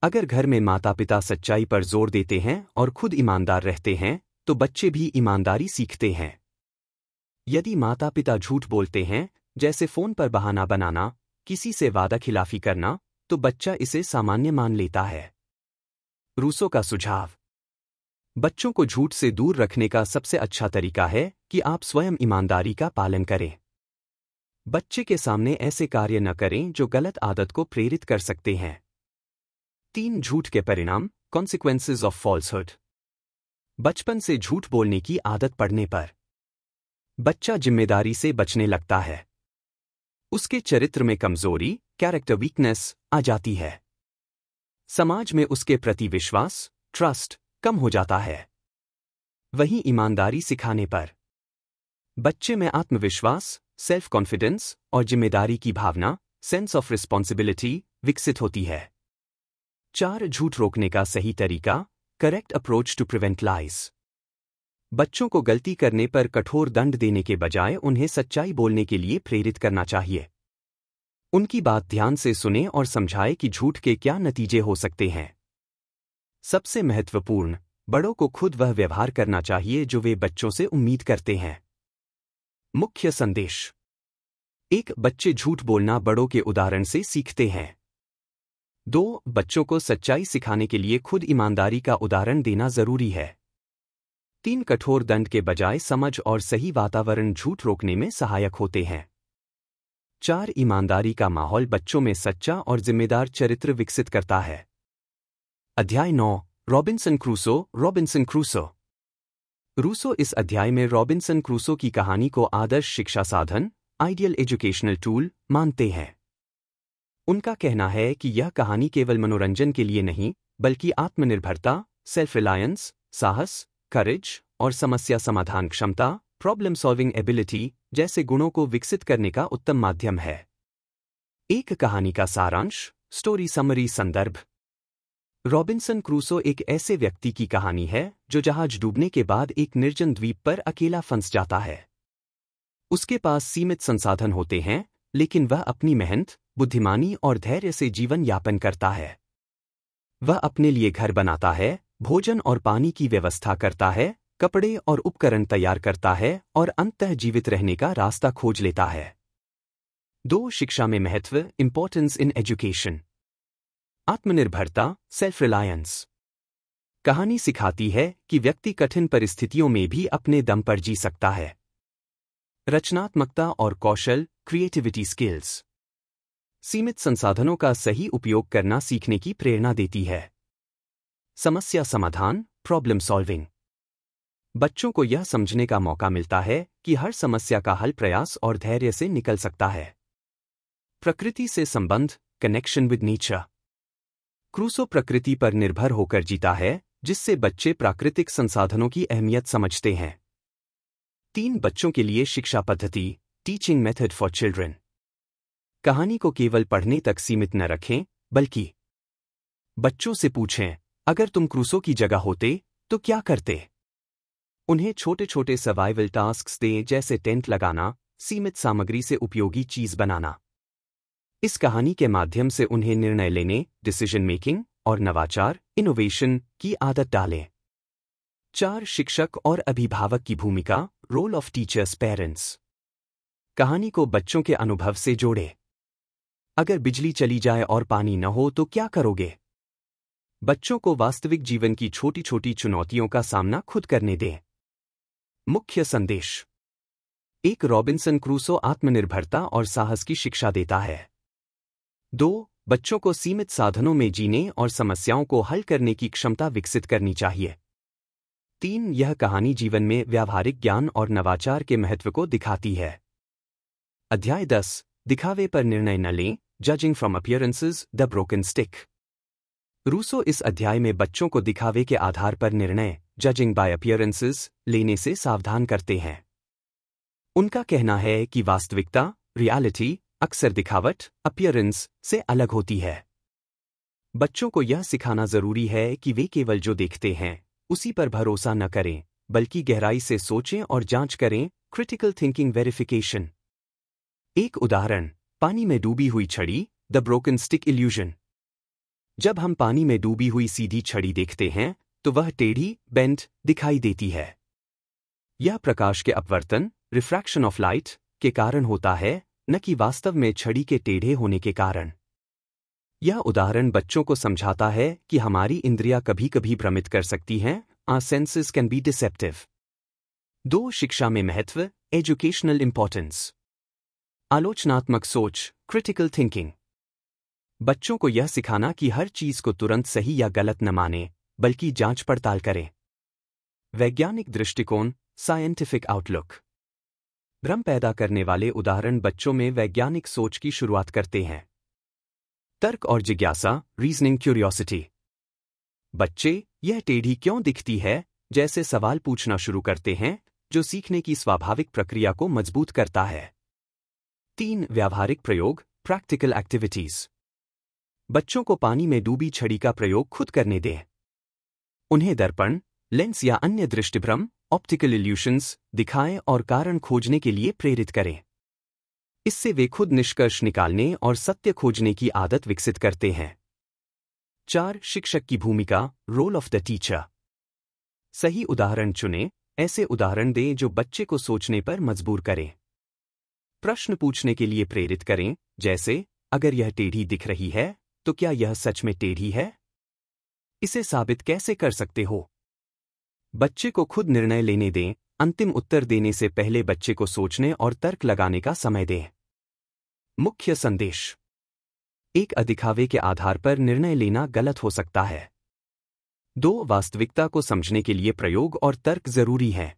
अगर घर में माता पिता सच्चाई पर जोर देते हैं और खुद ईमानदार रहते हैं, तो बच्चे भी ईमानदारी सीखते हैं। यदि माता पिता झूठ बोलते हैं, जैसे फोन पर बहाना बनाना, किसी से वादा खिलाफी करना, तो बच्चा इसे सामान्य मान लेता है। रूसो का सुझाव। बच्चों को झूठ से दूर रखने का सबसे अच्छा तरीका है कि आप स्वयं ईमानदारी का पालन करें। बच्चे के सामने ऐसे कार्य न करें जो गलत आदत को प्रेरित कर सकते हैं। 3 झूठ के परिणाम, कॉन्सिक्वेंसेज ऑफ फॉल्सहुड। बचपन से झूठ बोलने की आदत पड़ने पर बच्चा जिम्मेदारी से बचने लगता है। उसके चरित्र में कमजोरी, कैरेक्टर वीकनेस, आ जाती है। समाज में उसके प्रति विश्वास, ट्रस्ट, कम हो जाता है। वहीं ईमानदारी सिखाने पर बच्चे में आत्मविश्वास, सेल्फ कॉन्फिडेंस और जिम्मेदारी की भावना, सेंस ऑफ रिस्पॉन्सिबिलिटी, विकसित होती है। 4 झूठ रोकने का सही तरीका, correct approach to prevent lies. बच्चों को गलती करने पर कठोर दंड देने के बजाय उन्हें सच्चाई बोलने के लिए प्रेरित करना चाहिए। उनकी बात ध्यान से सुनें और समझाएं कि झूठ के क्या नतीजे हो सकते हैं। सबसे महत्वपूर्ण, बड़ों को खुद वह व्यवहार करना चाहिए जो वे बच्चों से उम्मीद करते हैं। मुख्य संदेश। 1 बच्चे झूठ बोलना बड़ों के उदाहरण से सीखते हैं। 2 बच्चों को सच्चाई सिखाने के लिए खुद ईमानदारी का उदाहरण देना जरूरी है। 3 कठोर दंड के बजाय समझ और सही वातावरण झूठ रोकने में सहायक होते हैं। 4 ईमानदारी का माहौल बच्चों में सच्चा और जिम्मेदार चरित्र विकसित करता है। अध्याय 9, Robinson Crusoe. Robinson Crusoe. Rousseau इस अध्याय में रॉबिन्सन क्रूसो की कहानी को आदर्श शिक्षा साधन, आइडियल एजुकेशनल टूल, मानते हैं। उनका कहना है कि यह कहानी केवल मनोरंजन के लिए नहीं, बल्कि आत्मनिर्भरता, सेल्फ रिलायंस, साहस, करेज और समस्या समाधान क्षमता, प्रॉब्लम सॉल्विंग एबिलिटी जैसे गुणों को विकसित करने का उत्तम माध्यम है। एक कहानी का सारांश, स्टोरी समरी। संदर्भ। रॉबिन्सन क्रूसो एक ऐसे व्यक्ति की कहानी है जो जहाज डूबने के बाद एक निर्जन द्वीप पर अकेला फंस जाता है। उसके पास सीमित संसाधन होते हैं, लेकिन वह अपनी मेहनत, बुद्धिमानी और धैर्य से जीवन यापन करता है। वह अपने लिए घर बनाता है, भोजन और पानी की व्यवस्था करता है, कपड़े और उपकरण तैयार करता है और अंततः जीवित रहने का रास्ता खोज लेता है। 2 शिक्षा में महत्व, इंपॉर्टेंस इन एजुकेशन। आत्मनिर्भरता, सेल्फ रिलायंस। कहानी सिखाती है कि व्यक्ति कठिन परिस्थितियों में भी अपने दम पर जी सकता है। रचनात्मकता और कौशल, क्रिएटिविटी स्किल्स। सीमित संसाधनों का सही उपयोग करना सीखने की प्रेरणा देती है। समस्या समाधान, प्रॉब्लम सॉल्विंग। बच्चों को यह समझने का मौका मिलता है कि हर समस्या का हल प्रयास और धैर्य से निकल सकता है। प्रकृति से संबंध, कनेक्शन विद नेचर। क्रूसो प्रकृति पर निर्भर होकर जीता है, जिससे बच्चे प्राकृतिक संसाधनों की अहमियत समझते हैं। 3 बच्चों के लिए शिक्षा पद्धति, टीचिंग मेथड फॉर चिल्ड्रन। कहानी को केवल पढ़ने तक सीमित न रखें, बल्कि बच्चों से पूछें, अगर तुम क्रूसो की जगह होते तो क्या करते? उन्हें छोटे छोटे सर्वाइवल टास्क्स दें, जैसे टेंट लगाना, सीमित सामग्री से उपयोगी चीज बनाना। इस कहानी के माध्यम से उन्हें निर्णय लेने, डिसीजन मेकिंग और नवाचार, इनोवेशन की आदत डालें। 4 शिक्षक और अभिभावक की भूमिका, रोल ऑफ टीचर्स पेरेंट्स। कहानी को बच्चों के अनुभव से जोड़े। अगर बिजली चली जाए और पानी न हो तो क्या करोगे? बच्चों को वास्तविक जीवन की छोटी छोटी चुनौतियों का सामना खुद करने दें। मुख्य संदेश: एक, रॉबिन्सन क्रूसो आत्मनिर्भरता और साहस की शिक्षा देता है। 2, बच्चों को सीमित साधनों में जीने और समस्याओं को हल करने की क्षमता विकसित करनी चाहिए। 3, यह कहानी जीवन में व्यावहारिक ज्ञान और नवाचार के महत्व को दिखाती है। अध्याय 10, दिखावे पर निर्णय न लें, judging from appearances, the broken stick. Rousseau इस अध्याय में बच्चों को दिखावे के आधार पर निर्णय, जजिंग बाय अपीयरेंसेस, लेने से सावधान करते हैं। उनका कहना है कि वास्तविकता, रियलिटी, अक्सर दिखावट, अपीयरेंस से अलग होती है। बच्चों को यह सिखाना जरूरी है कि वे केवल जो देखते हैं उसी पर भरोसा न करें, बल्कि गहराई से सोचें और जांच करें। Critical thinking verification. एक उदाहरण, पानी में डूबी हुई छड़ी, द ब्रोकन स्टिक इल्यूजन। जब हम पानी में डूबी हुई सीधी छड़ी देखते हैं तो वह टेढ़ी, बेंट दिखाई देती है। यह प्रकाश के अपवर्तन, रिफ्रैक्शन ऑफ लाइट, के कारण होता है, न कि वास्तव में छड़ी के टेढ़े होने के कारण। यह उदाहरण बच्चों को समझाता है कि हमारी इंद्रियां कभी कभी भ्रमित कर सकती हैं। Our senses can be deceptive. 2, शिक्षा में महत्व, एजुकेशनल इंपॉर्टेंस। आलोचनात्मक सोच, क्रिटिकल थिंकिंग। बच्चों को यह सिखाना कि हर चीज को तुरंत सही या गलत न माने, बल्कि जांच पड़ताल करें। वैज्ञानिक दृष्टिकोण, साइंटिफिक आउटलुक। भ्रम पैदा करने वाले उदाहरण बच्चों में वैज्ञानिक सोच की शुरुआत करते हैं। तर्क और जिज्ञासा, रीजनिंग क्यूरियोसिटी। बच्चे यह टेढ़ी क्यों दिखती है जैसे सवाल पूछना शुरू करते हैं, जो सीखने की स्वाभाविक प्रक्रिया को मजबूत करता है। 3, व्यावहारिक प्रयोग, प्रैक्टिकल एक्टिविटीज। बच्चों को पानी में डूबी छड़ी का प्रयोग खुद करने दें। उन्हें दर्पण, लेंस या अन्य दृष्टिभ्रम, ऑप्टिकल इल्यूशंस दिखाएं और कारण खोजने के लिए प्रेरित करें। इससे वे खुद निष्कर्ष निकालने और सत्य खोजने की आदत विकसित करते हैं। 4, शिक्षक की भूमिका, रोल ऑफ द टीचर। सही उदाहरण चुनें, ऐसे उदाहरण दें जो बच्चे को सोचने पर मजबूर करें। प्रश्न पूछने के लिए प्रेरित करें, जैसे, अगर यह टेढ़ी दिख रही है तो क्या यह सच में टेढ़ी है? इसे साबित कैसे कर सकते हो? बच्चे को खुद निर्णय लेने दें, अंतिम उत्तर देने से पहले बच्चे को सोचने और तर्क लगाने का समय दें। मुख्य संदेश: एक, दिखावे के आधार पर निर्णय लेना गलत हो सकता है। 2, वास्तविकता को समझने के लिए प्रयोग और तर्क जरूरी है।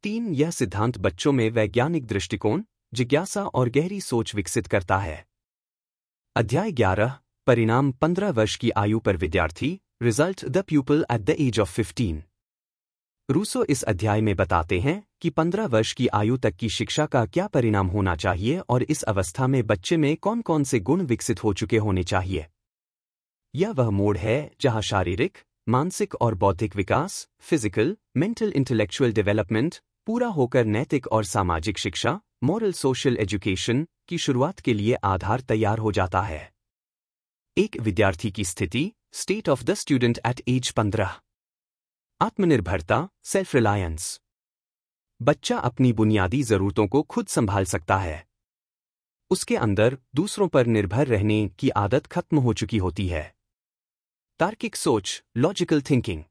3, यह सिद्धांत बच्चों में वैज्ञानिक दृष्टिकोण, जिज्ञासा और गहरी सोच विकसित करता है। अध्याय 11, परिणाम 15 वर्ष की आयु पर विद्यार्थी, result the pupil at the age of 15। Rousseau इस अध्याय में बताते हैं कि 15 वर्ष की आयु तक की शिक्षा का क्या परिणाम होना चाहिए और इस अवस्था में बच्चे में कौन कौन से गुण विकसित हो चुके होने चाहिए। यह वह मोड़ है जहां शारीरिक, मानसिक और बौद्धिक विकास, फिजिकल, मेंटल इंटेलेक्चुअल डेवलपमेंट पूरा होकर नैतिक और सामाजिक शिक्षा, मॉरल सोशल एजुकेशन की शुरुआत के लिए आधार तैयार हो जाता है। एक विद्यार्थी की स्थिति, state of the student at age 15। आत्मनिर्भरता, सेल्फ रिलायंस। बच्चा अपनी बुनियादी जरूरतों को खुद संभाल सकता है। उसके अंदर दूसरों पर निर्भर रहने की आदत खत्म हो चुकी होती है। तार्किक सोच, लॉजिकल थिंकिंग।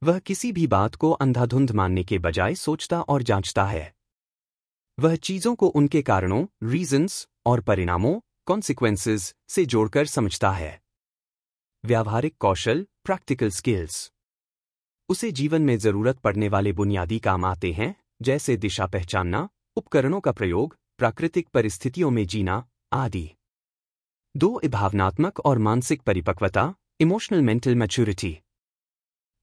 वह किसी भी बात को अंधाधुंध मानने के बजाय सोचता और जांचता है। वह चीजों को उनके कारणों, रीजंस और परिणामों, कॉन्सिक्वेंसेस से जोड़कर समझता है। व्यावहारिक कौशल, प्रैक्टिकल स्किल्स। उसे जीवन में जरूरत पड़ने वाले बुनियादी काम आते हैं, जैसे दिशा पहचानना, उपकरणों का प्रयोग, प्राकृतिक परिस्थितियों में जीना आदि। 2, भावनात्मक और मानसिक परिपक्वता, इमोशनल मेंटल मैच्योरिटी।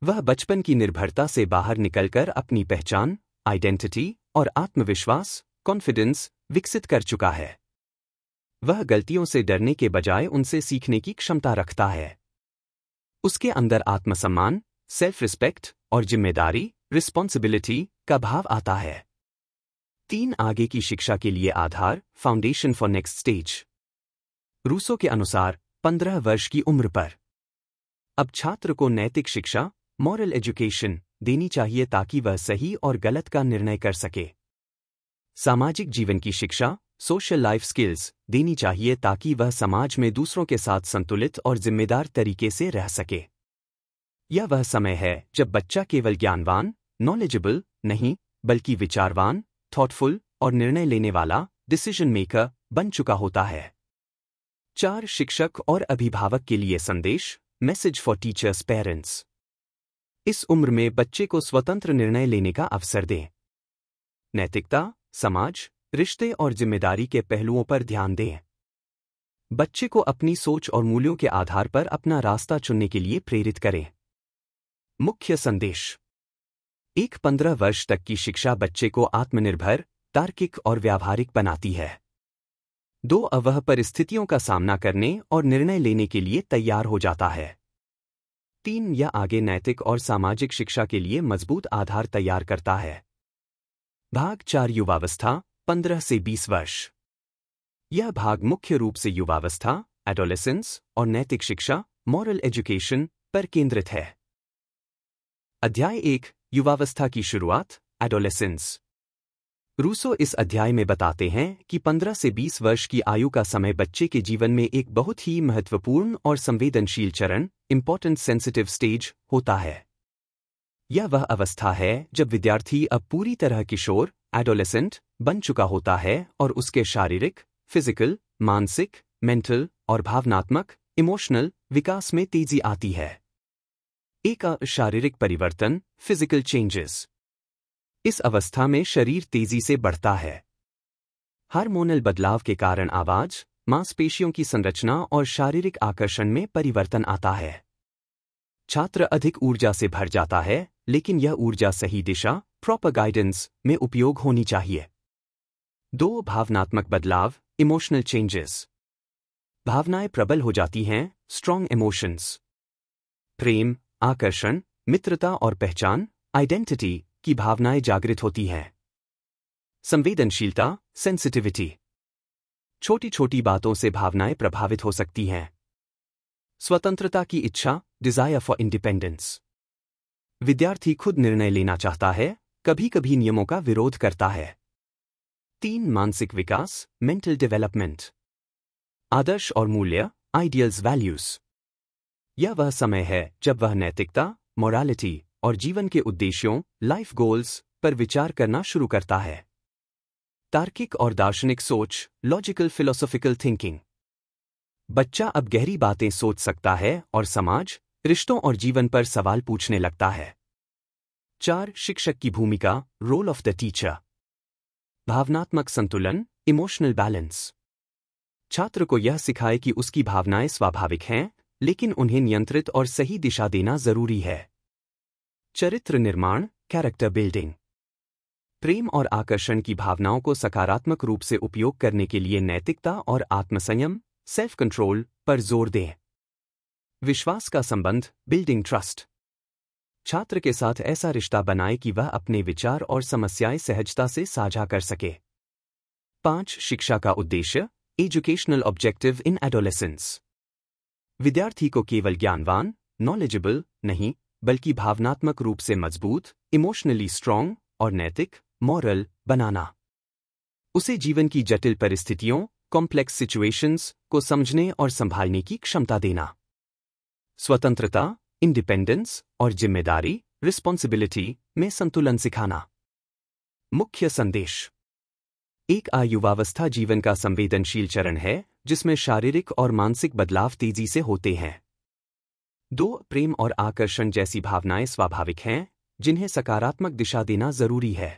वह बचपन की निर्भरता से बाहर निकलकर अपनी पहचान, आइडेंटिटी और आत्मविश्वास, कॉन्फिडेंस विकसित कर चुका है। वह गलतियों से डरने के बजाय उनसे सीखने की क्षमता रखता है। उसके अंदर आत्मसम्मान, सेल्फ रिस्पेक्ट और जिम्मेदारी, रिस्पॉन्सिबिलिटी का भाव आता है। 3, आगे की शिक्षा के लिए आधार, foundation for next stage. Rousseau के अनुसार 15 वर्ष की उम्र पर अब छात्र को नैतिक शिक्षा, मॉरल एजुकेशन देनी चाहिए ताकि वह सही और गलत का निर्णय कर सके। सामाजिक जीवन की शिक्षा, सोशल लाइफ स्किल्स देनी चाहिए ताकि वह समाज में दूसरों के साथ संतुलित और जिम्मेदार तरीके से रह सके। यह वह समय है जब बच्चा केवल ज्ञानवान, नॉलेजेबल नहीं, बल्कि विचारवान, थॉटफुल और निर्णय लेने वाला डिसीजन मेकर बन चुका होता है। 4 शिक्षक और अभिभावक के लिए संदेश, मैसेज फॉर टीचर्स पेरेंट्स। इस उम्र में बच्चे को स्वतंत्र निर्णय लेने का अवसर दें। नैतिकता, समाज, रिश्ते और जिम्मेदारी के पहलुओं पर ध्यान दें। बच्चे को अपनी सोच और मूल्यों के आधार पर अपना रास्ता चुनने के लिए प्रेरित करें। मुख्य संदेश: 15 वर्ष तक की शिक्षा बच्चे को आत्मनिर्भर, तार्किक और व्यावहारिक बनाती है। 2 वह परिस्थितियों का सामना करने और निर्णय लेने के लिए तैयार हो जाता है। 3 यह आगे नैतिक और सामाजिक शिक्षा के लिए मजबूत आधार तैयार करता है। भाग 4 युवावस्था, 15 से 20 वर्ष। यह भाग मुख्य रूप से युवावस्था, एडोलेसेंस और नैतिक शिक्षा, मॉरल एजुकेशन पर केंद्रित है। अध्याय 1, युवावस्था की शुरुआत, एडोलेसेंस। रूसो इस अध्याय में बताते हैं कि 15 से 20 वर्ष की आयु का समय बच्चे के जीवन में एक बहुत ही महत्वपूर्ण और संवेदनशील चरण, इंपॉर्टेंट सेंसिटिव स्टेज, होता है। यह वह अवस्था है जब विद्यार्थी अब पूरी तरह किशोर, एडोलेसेंट, बन चुका होता है और उसके शारीरिक, फिजिकल, मानसिक, मेंटल और भावनात्मक, इमोशनल विकास में तेजी आती है। एक शारीरिक परिवर्तन, फिजिकल चेंजेस। इस अवस्था में शरीर तेजी से बढ़ता है। हार्मोनल बदलाव के कारण आवाज, मांसपेशियों की संरचना और शारीरिक आकर्षण में परिवर्तन आता है। छात्र अधिक ऊर्जा से भर जाता है, लेकिन यह ऊर्जा सही दिशा, प्रॉपर गाइडेंस में उपयोग होनी चाहिए। 2 भावनात्मक बदलाव, इमोशनल चेंजेस। भावनाएं प्रबल हो जाती हैं, स्ट्रॉन्ग इमोशंस। प्रेम, आकर्षण, मित्रता और पहचान, आइडेंटिटी की भावनाएं जागृत होती हैं। संवेदनशीलता, सेंसिटिविटी। छोटी छोटी बातों से भावनाएं प्रभावित हो सकती हैं। स्वतंत्रता की इच्छा, डिजायर फॉर इंडिपेंडेंस। विद्यार्थी खुद निर्णय लेना चाहता है, कभी कभी नियमों का विरोध करता है। 3 मानसिक विकास, मेंटल डेवलपमेंट। आदर्श और मूल्य, आइडियल्स, वैल्यूज। यह वह समय है जब वह नैतिकता, मोरालिटी और जीवन के उद्देश्यों, लाइफ गोल्स पर विचार करना शुरू करता है। तार्किक और दार्शनिक सोच, लॉजिकल फिलोसॉफिकल थिंकिंग। बच्चा अब गहरी बातें सोच सकता है और समाज, रिश्तों और जीवन पर सवाल पूछने लगता है। 4 शिक्षक की भूमिका, रोल ऑफ द टीचर। भावनात्मक संतुलन, इमोशनल बैलेंस। छात्र को यह सिखाए कि उसकी भावनाएं स्वाभाविक हैं, लेकिन उन्हें नियंत्रित और सही दिशा देना जरूरी है। चरित्र निर्माण, कैरेक्टर बिल्डिंग। प्रेम और आकर्षण की भावनाओं को सकारात्मक रूप से उपयोग करने के लिए नैतिकता और आत्मसंयम, सेल्फ कंट्रोल पर जोर दें। विश्वास का संबंध, बिल्डिंग ट्रस्ट। छात्र के साथ ऐसा रिश्ता बनाए कि वह अपने विचार और समस्याएं सहजता से साझा कर सके। 5 शिक्षा का उद्देश्य, एजुकेशनल ऑब्जेक्टिव इन एडोलेसेंस। विद्यार्थी को केवल ज्ञानवान, नॉलेजेबल नहीं, बल्कि भावनात्मक रूप से मजबूत, इमोशनली स्ट्रॉन्ग और नैतिक, मॉरल बनाना। उसे जीवन की जटिल परिस्थितियों, कॉम्प्लेक्स सिचुएशंस को समझने और संभालने की क्षमता देना। स्वतंत्रता, इंडिपेंडेंस और जिम्मेदारी, रिस्पॉन्सिबिलिटी में संतुलन सिखाना। मुख्य संदेश: एक युवावस्था जीवन का संवेदनशील चरण है जिसमें शारीरिक और मानसिक बदलाव तेजी से होते हैं। 2 प्रेम और आकर्षण जैसी भावनाएं स्वाभाविक हैं, जिन्हें सकारात्मक दिशा देना जरूरी है।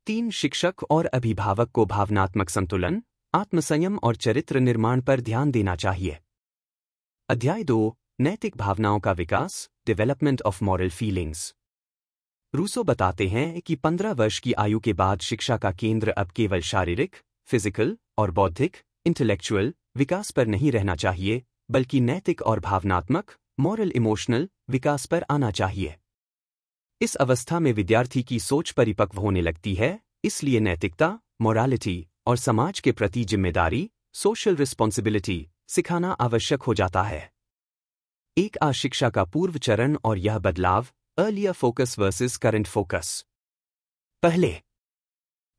3 शिक्षक और अभिभावक को भावनात्मक संतुलन, आत्मसंयम और चरित्र निर्माण पर ध्यान देना चाहिए। अध्याय 2, नैतिक भावनाओं का विकास, development of moral feelings. Rousseau बताते हैं कि 15 वर्ष की आयु के बाद शिक्षा का केंद्र अब केवल शारीरिक, फिजिकल और बौद्धिक, इंटेलेक्चुअल विकास पर नहीं रहना चाहिए, बल्कि नैतिक और भावनात्मक, मॉरल इमोशनल विकास पर आना चाहिए। इस अवस्था में विद्यार्थी की सोच परिपक्व होने लगती है, इसलिए नैतिकता, मोरालिटी और समाज के प्रति जिम्मेदारी, सोशल रिस्पॉन्सिबिलिटी सिखाना आवश्यक हो जाता है। एक शिक्षा का पूर्व चरण और यह बदलाव, earlier focus versus current focus. पहले,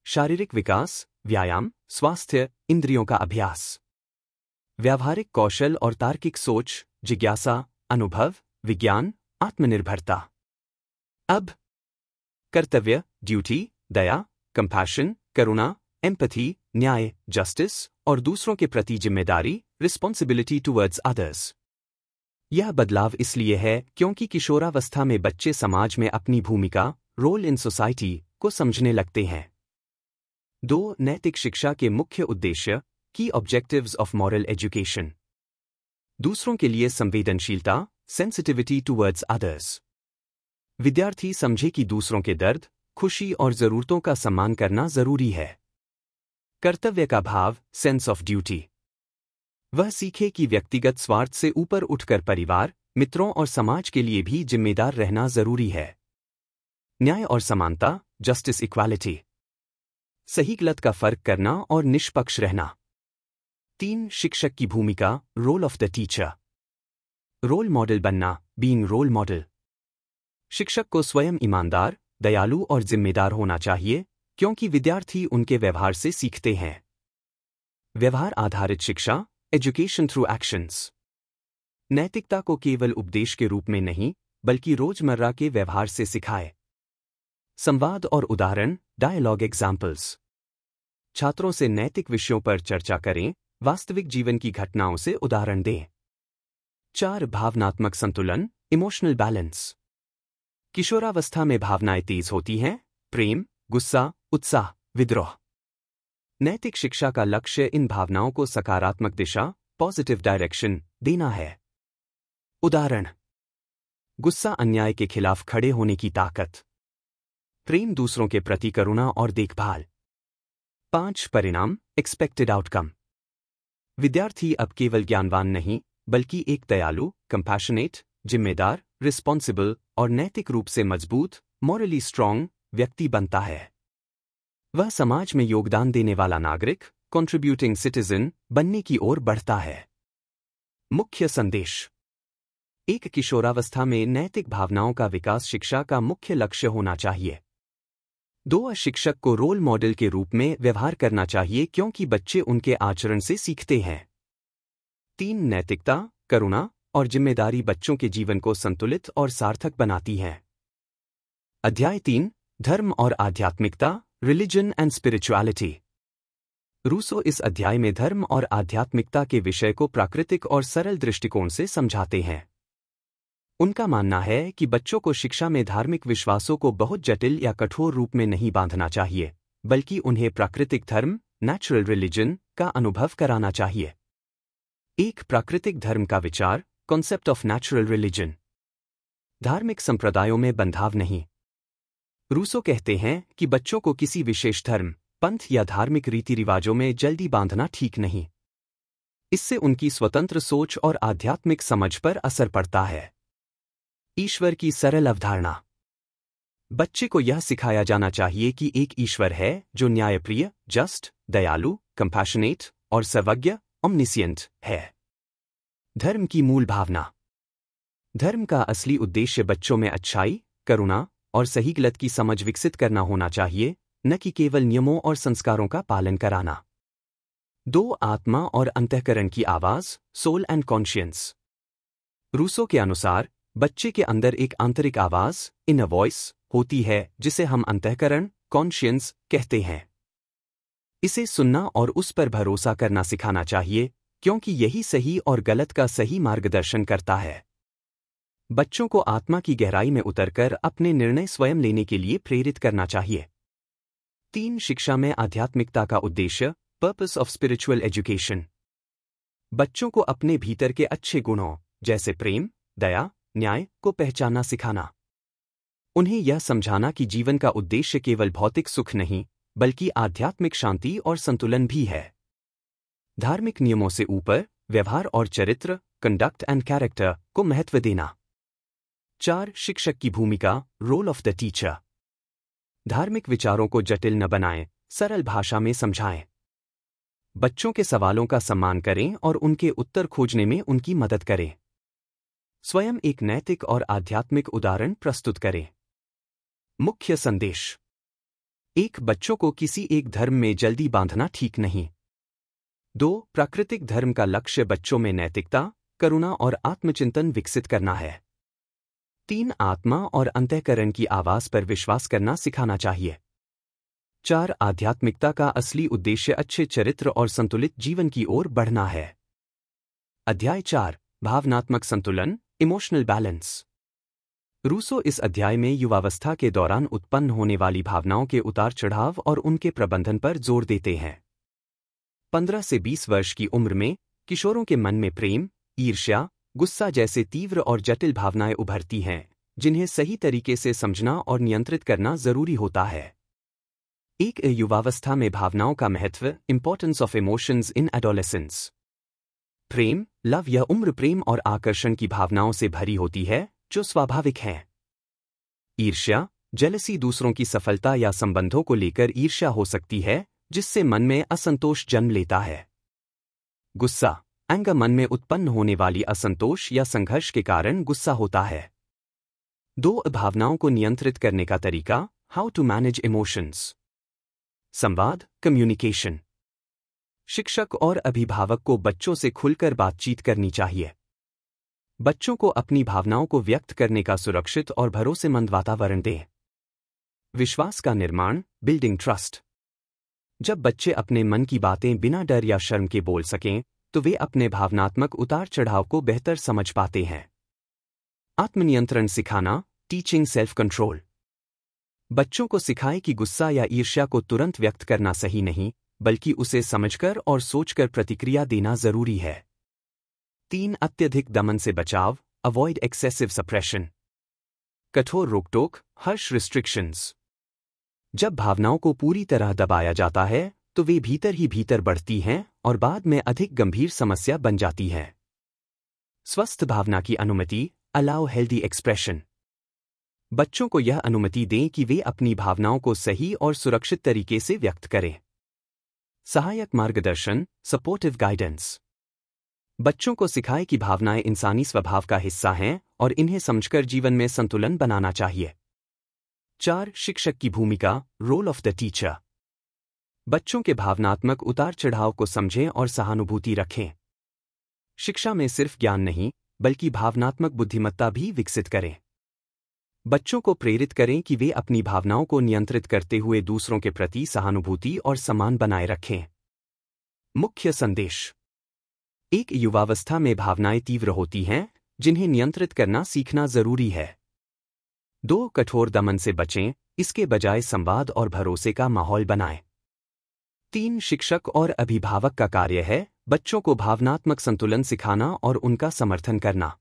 शारीरिक विकास, व्यायाम, स्वास्थ्य, इंद्रियों का अभ्यास, व्यावहारिक कौशल और तार्किक सोच, जिज्ञासा, अनुभव, विज्ञान, आत्मनिर्भरता। अब कर्तव्य, ड्यूटी, दया, कंपैशन, करुणा, एम्पैथी, न्याय, जस्टिस और दूसरों के प्रति जिम्मेदारी, रिस्पॉन्सिबिलिटी टुवर्ड्स अदर्स। यह बदलाव इसलिए है क्योंकि किशोरावस्था में बच्चे समाज में अपनी भूमिका, रोल इन सोसाइटी, को समझने लगते हैं। 2. नैतिक शिक्षा के मुख्य उद्देश्य, की ऑब्जेक्टिव्स ऑफ मॉरल एजुकेशन। दूसरों के लिए संवेदनशीलता, सेंसिटिविटी टुवर्ड्स अदर्स। विद्यार्थी समझे कि दूसरों के दर्द, खुशी और जरूरतों का सम्मान करना जरूरी है। कर्तव्य का भाव, सेंस ऑफ ड्यूटी। वह सीखे कि व्यक्तिगत स्वार्थ से ऊपर उठकर परिवार, मित्रों और समाज के लिए भी जिम्मेदार रहना जरूरी है। न्याय और समानता, जस्टिस, इक्वालिटी। सही गलत का फर्क करना और निष्पक्ष रहना। 3. शिक्षक की भूमिका, role of the teacher. Role model बनना, बीइंग रोल मॉडल। शिक्षक को स्वयं ईमानदार, दयालु और जिम्मेदार होना चाहिए, क्योंकि विद्यार्थी उनके व्यवहार से सीखते हैं। व्यवहार आधारित शिक्षा, एजुकेशन थ्रू एक्शंस। नैतिकता को केवल उपदेश के रूप में नहीं, बल्कि रोजमर्रा के व्यवहार से सिखाए। संवाद और उदाहरण, डायलॉग एग्जाम्पल्स। छात्रों से नैतिक विषयों पर चर्चा करें, वास्तविक जीवन की घटनाओं से उदाहरण दें। 4. भावनात्मक संतुलन, इमोशनल बैलेंस। किशोरावस्था में भावनाएं तेज होती हैं, प्रेम, गुस्सा, उत्साह, विद्रोह। नैतिक शिक्षा का लक्ष्य इन भावनाओं को सकारात्मक दिशा, पॉजिटिव डायरेक्शन, देना है। उदाहरण: गुस्सा अन्याय के खिलाफ खड़े होने की ताकत। प्रेम दूसरों के प्रति करुणा और देखभाल। 5. परिणाम, एक्सपेक्टेड आउटकम। विद्यार्थी अब केवल ज्ञानवान नहीं, बल्कि एक दयालु, कंपैशनेट, जिम्मेदार, रिस्पॉन्सिबल और नैतिक रूप से मजबूत, मॉरली स्ट्रॉन्ग व्यक्ति बनता है। वह समाज में योगदान देने वाला नागरिक, कंट्रीब्यूटिंग सिटीजन बनने की ओर बढ़ता है। मुख्य संदेश: एक किशोरावस्था में नैतिक भावनाओं का विकास शिक्षा का मुख्य लक्ष्य होना चाहिए। 2. शिक्षक को रोल मॉडल के रूप में व्यवहार करना चाहिए क्योंकि बच्चे उनके आचरण से सीखते हैं। 3. नैतिकता, करुणा और जिम्मेदारी बच्चों के जीवन को संतुलित और सार्थक बनाती हैं। अध्याय 3, धर्म और आध्यात्मिकता, रिलीजन एंड स्पिरिचुअलिटी। रूसो इस अध्याय में धर्म और आध्यात्मिकता के विषय को प्राकृतिक और सरल दृष्टिकोण से समझाते हैं। उनका मानना है कि बच्चों को शिक्षा में धार्मिक विश्वासों को बहुत जटिल या कठोर रूप में नहीं बांधना चाहिए, बल्कि उन्हें प्राकृतिक धर्म, नेचुरल रिलीजन, का अनुभव कराना चाहिए। एक प्राकृतिक धर्म का विचार, कॉन्सेप्ट ऑफ नेचुरल रिलीजन। धार्मिक संप्रदायों में बंधाव नहीं। रूसो कहते हैं कि बच्चों को किसी विशेष धर्म, पंथ या धार्मिक रीति रिवाजों में जल्दी बांधना ठीक नहीं। इससे उनकी स्वतंत्र सोच और आध्यात्मिक समझ पर असर पड़ता है। ईश्वर की सरल अवधारणा। बच्चे को यह सिखाया जाना चाहिए कि एक ईश्वर है जो न्यायप्रिय, जस्ट, दयालु, कंपैशनेट और सर्वज्ञ, ओमनिसिएंट है। धर्म की मूल भावना। धर्म का असली उद्देश्य बच्चों में अच्छाई, करुणा और सही गलत की समझ विकसित करना होना चाहिए, न कि केवल नियमों और संस्कारों का पालन कराना। 2. आत्मा और अंतःकरण की आवाज, सोल एंड कॉन्शियंस। रूसो के अनुसार बच्चे के अंदर एक आंतरिक आवाज, इनर वॉइस, होती है जिसे हम अंतःकरण, कॉन्शियंस कहते हैं। इसे सुनना और उस पर भरोसा करना सिखाना चाहिए, क्योंकि यही सही और गलत का सही मार्गदर्शन करता है। बच्चों को आत्मा की गहराई में उतरकर अपने निर्णय स्वयं लेने के लिए प्रेरित करना चाहिए। 3. शिक्षा में आध्यात्मिकता का उद्देश्य, पर्पस ऑफ स्पिरिचुअल एजुकेशन। बच्चों को अपने भीतर के अच्छे गुणों, जैसे प्रेम, दया, न्याय, को पहचानना सिखाना। उन्हें यह समझाना कि जीवन का उद्देश्य केवल भौतिक सुख नहीं, बल्कि आध्यात्मिक शांति और संतुलन भी है। धार्मिक नियमों से ऊपर व्यवहार और चरित्र, कंडक्ट एंड कैरेक्टर, को महत्व देना। 4. शिक्षक की भूमिका, रोल ऑफ द टीचर। धार्मिक विचारों को जटिल न बनाएं, सरल भाषा में समझाएं। बच्चों के सवालों का सम्मान करें और उनके उत्तर खोजने में उनकी मदद करें। स्वयं एक नैतिक और आध्यात्मिक उदाहरण प्रस्तुत करें। मुख्य संदेश। 1. बच्चों को किसी एक धर्म में जल्दी बांधना ठीक नहीं। 2. प्राकृतिक धर्म का लक्ष्य बच्चों में नैतिकता, करुणा और आत्मचिंतन विकसित करना है। 3. आत्मा और अंतःकरण की आवाज पर विश्वास करना सिखाना चाहिए। 4. आध्यात्मिकता का असली उद्देश्य अच्छे चरित्र और संतुलित जीवन की ओर बढ़ना है। अध्याय 4. भावनात्मक संतुलन, इमोशनल बैलेंस। रूसो इस अध्याय में युवावस्था के दौरान उत्पन्न होने वाली भावनाओं के उतार चढ़ाव और उनके प्रबंधन पर जोर देते हैं। 15 से 20 वर्ष की उम्र में किशोरों के मन में प्रेम, ईर्ष्या, गुस्सा जैसे तीव्र और जटिल भावनाएं उभरती हैं, जिन्हें सही तरीके से समझना और नियंत्रित करना जरूरी होता है। एक युवावस्था में भावनाओं का महत्व, importance of emotions in adolescence. Prem, love यह उम्र प्रेम और आकर्षण की भावनाओं से भरी होती है, जो स्वाभाविक है। ईर्ष्या, जेलसी दूसरों की सफलता या संबंधों को लेकर ईर्ष्या हो सकती है, जिससे मन में असंतोष जन्म लेता है। गुस्सा, एंगर मन में उत्पन्न होने वाली असंतोष या संघर्ष के कारण गुस्सा होता है। 2. भावनाओं को नियंत्रित करने का तरीका, हाउ टू मैनेज इमोशंस। संवाद, कम्युनिकेशन। शिक्षक और अभिभावक को बच्चों से खुलकर बातचीत करनी चाहिए। बच्चों को अपनी भावनाओं को व्यक्त करने का सुरक्षित और भरोसेमंद वातावरण दें। विश्वास का निर्माण, बिल्डिंग ट्रस्ट। जब बच्चे अपने मन की बातें बिना डर या शर्म के बोल सकें, तो वे अपने भावनात्मक उतार चढ़ाव को बेहतर समझ पाते हैं। आत्मनियंत्रण सिखाना, टीचिंग सेल्फ कंट्रोल। बच्चों को सिखाएं कि गुस्सा या ईर्ष्या को तुरंत व्यक्त करना सही नहीं, बल्कि उसे समझकर और सोचकर प्रतिक्रिया देना जरूरी है। 3. अत्यधिक दमन से बचाव, अवॉइड एक्सेसिव सप्रेशन। कठोर रोकटोक, हर्ष रिस्ट्रिक्शंस। जब भावनाओं को पूरी तरह दबाया जाता है, तो वे भीतर ही भीतर बढ़ती हैं और बाद में अधिक गंभीर समस्या बन जाती हैं। स्वस्थ भावना की अनुमति, अलाउ हेल्दी एक्सप्रेशन। बच्चों को यह अनुमति दें कि वे अपनी भावनाओं को सही और सुरक्षित तरीके से व्यक्त करें। सहायक मार्गदर्शन, सपोर्टिव गाइडेंस। बच्चों को सिखाएं कि भावनाएं इंसानी स्वभाव का हिस्सा हैं और इन्हें समझकर जीवन में संतुलन बनाना चाहिए। 4. शिक्षक की भूमिका, रोल ऑफ द टीचर। बच्चों के भावनात्मक उतार चढ़ाव को समझें और सहानुभूति रखें। शिक्षा में सिर्फ ज्ञान नहीं, बल्कि भावनात्मक बुद्धिमत्ता भी विकसित करें। बच्चों को प्रेरित करें कि वे अपनी भावनाओं को नियंत्रित करते हुए दूसरों के प्रति सहानुभूति और सम्मान बनाए रखें। मुख्य संदेश। 1. युवावस्था में भावनाएं तीव्र होती हैं, जिन्हें नियंत्रित करना सीखना जरूरी है। 2. कठोर दमन से बचें, इसके बजाय संवाद और भरोसे का माहौल बनाएं। 3. शिक्षक और अभिभावक का कार्य है बच्चों को भावनात्मक संतुलन सिखाना और उनका समर्थन करना।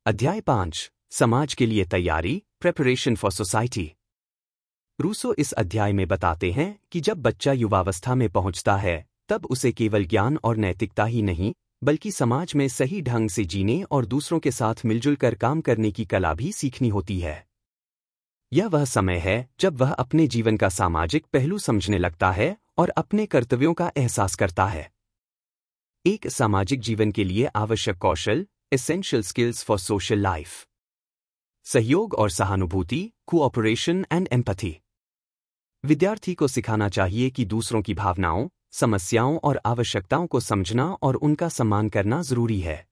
अध्याय 5. समाज के लिए तैयारी, प्रेपरेशन फॉर सोसाइटी। रूसो इस अध्याय में बताते हैं कि जब बच्चा युवावस्था में पहुंचता है, तब उसे केवल ज्ञान और नैतिकता ही नहीं, बल्कि समाज में सही ढंग से जीने और दूसरों के साथ मिलजुल कर काम करने की कला भी सीखनी होती है। यह वह समय है जब वह अपने जीवन का सामाजिक पहलू समझने लगता है और अपने कर्तव्यों का एहसास करता है। एक सामाजिक जीवन के लिए आवश्यक कौशल, essential skills for social life. सहयोग और सहानुभूति, कोऑपरेशन एंड एम्पैथी। विद्यार्थी को सिखाना चाहिए कि दूसरों की भावनाओं, समस्याओं और आवश्यकताओं को समझना और उनका सम्मान करना जरूरी है।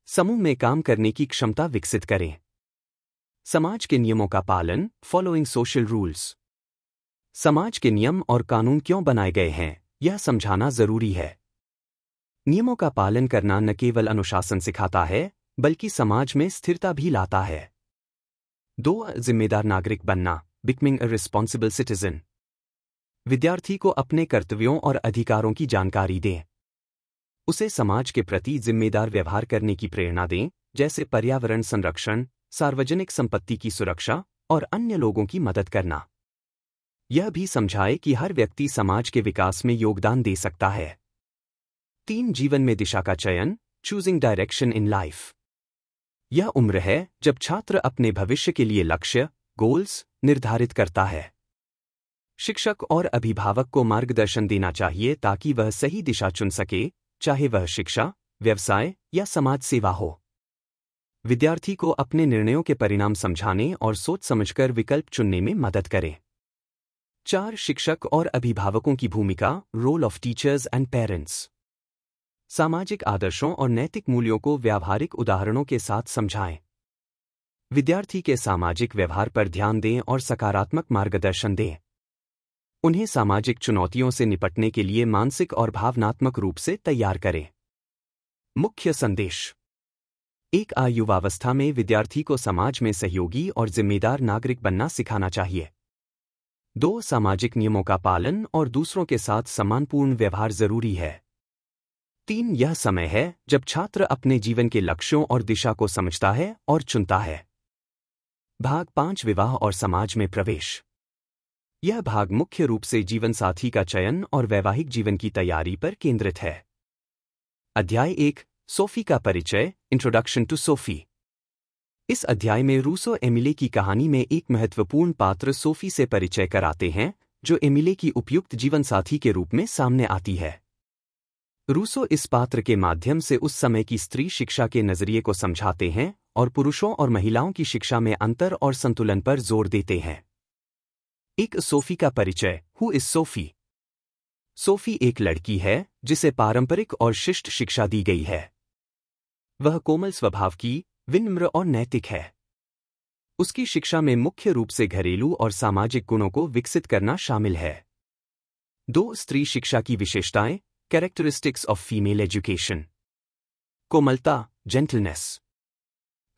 समूह में काम करने की क्षमता विकसित करें। समाज के नियमों का पालन, फॉलोइंग सोशल रूल्स। समाज के नियम और कानून क्यों बनाए गए हैं, यह समझाना जरूरी है। नियमों का पालन करना न केवल अनुशासन सिखाता है, बल्कि समाज में स्थिरता भी लाता है। 2. जिम्मेदार नागरिक बनना, बिकमिंग अ रिस्पॉन्सिबल सिटीजन। विद्यार्थी को अपने कर्तव्यों और अधिकारों की जानकारी दें। उसे समाज के प्रति जिम्मेदार व्यवहार करने की प्रेरणा दें, जैसे पर्यावरण संरक्षण, सार्वजनिक संपत्ति की सुरक्षा और अन्य लोगों की मदद करना। यह भी समझाए कि हर व्यक्ति समाज के विकास में योगदान दे सकता है। 3. जीवन में दिशा का चयन, चूजिंग डायरेक्शन इन लाइफ। यह उम्र है जब छात्र अपने भविष्य के लिए लक्ष्य, गोल्स निर्धारित करता है। शिक्षक और अभिभावक को मार्गदर्शन देना चाहिए ताकि वह सही दिशा चुन सके, चाहे वह शिक्षा, व्यवसाय या समाज सेवा हो। विद्यार्थी को अपने निर्णयों के परिणाम समझाने और सोच समझकर विकल्प चुनने में मदद करें। 4 शिक्षक और अभिभावकों की भूमिका, role of teachers and parents. सामाजिक आदर्शों और नैतिक मूल्यों को व्यावहारिक उदाहरणों के साथ समझाएं। विद्यार्थी के सामाजिक व्यवहार पर ध्यान दें और सकारात्मक मार्गदर्शन दें। उन्हें सामाजिक चुनौतियों से निपटने के लिए मानसिक और भावनात्मक रूप से तैयार करें। मुख्य संदेश। एक युवावस्था में विद्यार्थी को समाज में सहयोगी और जिम्मेदार नागरिक बनना सिखाना चाहिए। 2 सामाजिक नियमों का पालन और दूसरों के साथ सम्मानपूर्ण व्यवहार जरूरी है। 3 यह समय है जब छात्र अपने जीवन के लक्ष्यों और दिशा को समझता है और चुनता है। भाग 5 विवाह और समाज में प्रवेश। यह भाग मुख्य रूप से जीवन साथी का चयन और वैवाहिक जीवन की तैयारी पर केंद्रित है। अध्याय 1 सोफी का परिचय, इंट्रोडक्शन टू सोफी। इस अध्याय में रूसो एमिले की कहानी में एक महत्वपूर्ण पात्र सोफी से परिचय कराते हैं, जो एमिले की उपयुक्त जीवनसाथी के रूप में सामने आती है। रूसो इस पात्र के माध्यम से उस समय की स्त्री शिक्षा के नजरिए को समझाते हैं और पुरुषों और महिलाओं की शिक्षा में अंतर और संतुलन पर जोर देते हैं। एक सोफी का परिचय, हु इज सोफी? सोफी एक लड़की है जिसे पारंपरिक और शिष्ट शिक्षा दी गई है। वह कोमल स्वभाव की, विनम्र और नैतिक है। उसकी शिक्षा में मुख्य रूप से घरेलू और सामाजिक गुणों को विकसित करना शामिल है। 2 स्त्री शिक्षा की विशेषताएं, कैरेक्टरिस्टिक्स ऑफ फीमेल एजुकेशन। कोमलता, जेंटलनेस।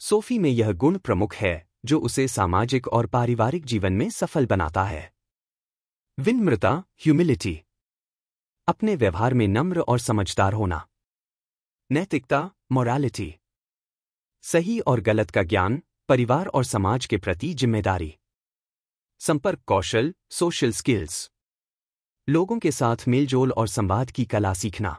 सोफी में यह गुण प्रमुख है जो उसे सामाजिक और पारिवारिक जीवन में सफल बनाता है। विनम्रता, ह्यूमिलिटी। अपने व्यवहार में नम्र और समझदार होना। नैतिकता, मोरालिटी। सही और गलत का ज्ञान, परिवार और समाज के प्रति जिम्मेदारी। संपर्क कौशल, सोशल स्किल्स। लोगों के साथ मेलजोल और संवाद की कला सीखना।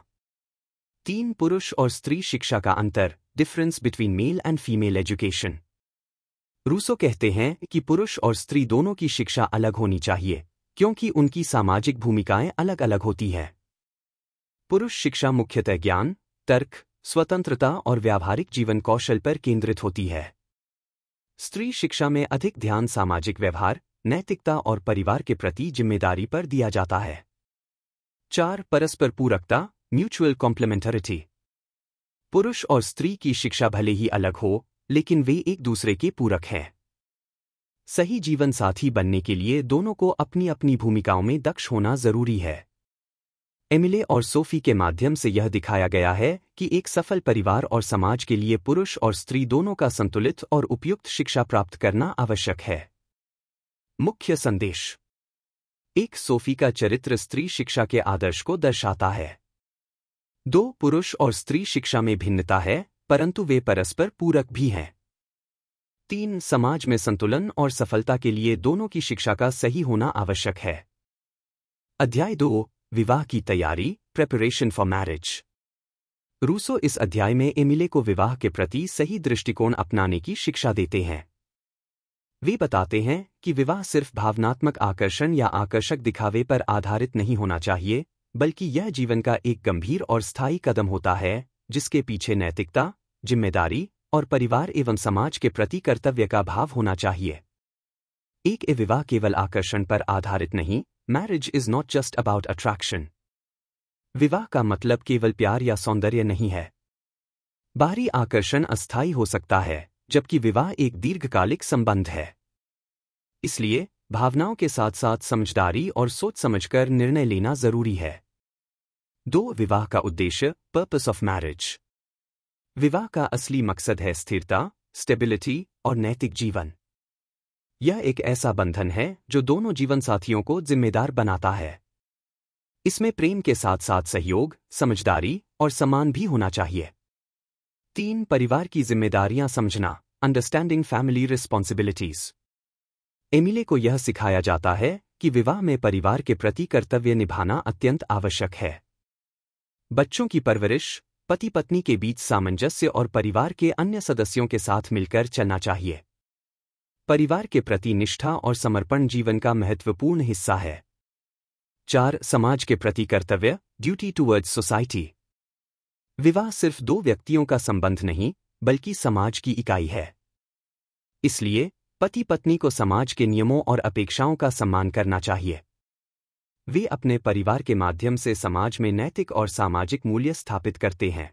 3 पुरुष और स्त्री शिक्षा का अंतर, difference between male and female education. Rousseau कहते हैं कि पुरुष और स्त्री दोनों की शिक्षा अलग होनी चाहिए, क्योंकि उनकी सामाजिक भूमिकाएं अलग अलग होती हैं। पुरुष शिक्षा मुख्यतः ज्ञान, तर्क, स्वतंत्रता और व्यावहारिक जीवन कौशल पर केंद्रित होती है। स्त्री शिक्षा में अधिक ध्यान सामाजिक व्यवहार, नैतिकता और परिवार के प्रति जिम्मेदारी पर दिया जाता है। 4 परस्पर पूरकता, म्यूचुअल कॉम्प्लीमेंटरिटी। पुरुष और स्त्री की शिक्षा भले ही अलग हो, लेकिन वे एक दूसरे के पूरक हैं। सही जीवन साथी बनने के लिए दोनों को अपनी अपनी भूमिकाओं में दक्ष होना जरूरी है। एमिले और सोफी के माध्यम से यह दिखाया गया है कि एक सफल परिवार और समाज के लिए पुरुष और स्त्री दोनों का संतुलित और उपयुक्त शिक्षा प्राप्त करना आवश्यक है। मुख्य संदेश। 1 सोफी का चरित्र स्त्री शिक्षा के आदर्श को दर्शाता है। 2 पुरुष और स्त्री शिक्षा में भिन्नता है, परंतु वे परस्पर पूरक भी हैं। 3 समाज में संतुलन और सफलता के लिए दोनों की शिक्षा का सही होना आवश्यक है। अध्याय 2 विवाह की तैयारी, प्रेपरेशन फॉर मैरिज। रूसो इस अध्याय में एमिले को विवाह के प्रति सही दृष्टिकोण अपनाने की शिक्षा देते हैं। वे बताते हैं कि विवाह सिर्फ भावनात्मक आकर्षण या आकर्षक दिखावे पर आधारित नहीं होना चाहिए, बल्कि यह जीवन का एक गंभीर और स्थायी कदम होता है, जिसके पीछे नैतिकता, जिम्मेदारी और परिवार एवं समाज के प्रति कर्तव्य का भाव होना चाहिए। एक विवाह केवल आकर्षण पर आधारित नहीं, marriage is not just about attraction. विवाह का मतलब केवल प्यार या सौंदर्य नहीं है। बाहरी आकर्षण अस्थायी हो सकता है, जबकि विवाह एक दीर्घकालिक संबंध है। इसलिए भावनाओं के साथ साथ समझदारी और सोच समझकर निर्णय लेना जरूरी है। 2 विवाह का उद्देश्य, पर्पस ऑफ मैरिज। विवाह का असली मकसद है स्थिरता, स्टेबिलिटी और नैतिक जीवन। यह एक ऐसा बंधन है जो दोनों जीवन साथियों को जिम्मेदार बनाता है। इसमें प्रेम के साथ साथ सहयोग, समझदारी और सम्मान भी होना चाहिए। 3 परिवार की जिम्मेदारियां समझना, अंडरस्टैंडिंग फैमिली रिस्पॉन्सिबिलिटीज। एमिले को यह सिखाया जाता है कि विवाह में परिवार के प्रति कर्तव्य निभाना अत्यंत आवश्यक है। बच्चों की परवरिश, पति पत्नी के बीच सामंजस्य और परिवार के अन्य सदस्यों के साथ मिलकर चलना चाहिए। परिवार के प्रति निष्ठा और समर्पण जीवन का महत्वपूर्ण हिस्सा है। 4 समाज के प्रति कर्तव्य, ड्यूटी टुवर्ड्स सोसाइटी। विवाह सिर्फ 2 व्यक्तियों का संबंध नहीं, बल्कि समाज की इकाई है। इसलिए पति पत्नी को समाज के नियमों और अपेक्षाओं का सम्मान करना चाहिए। वे अपने परिवार के माध्यम से समाज में नैतिक और सामाजिक मूल्य स्थापित करते हैं।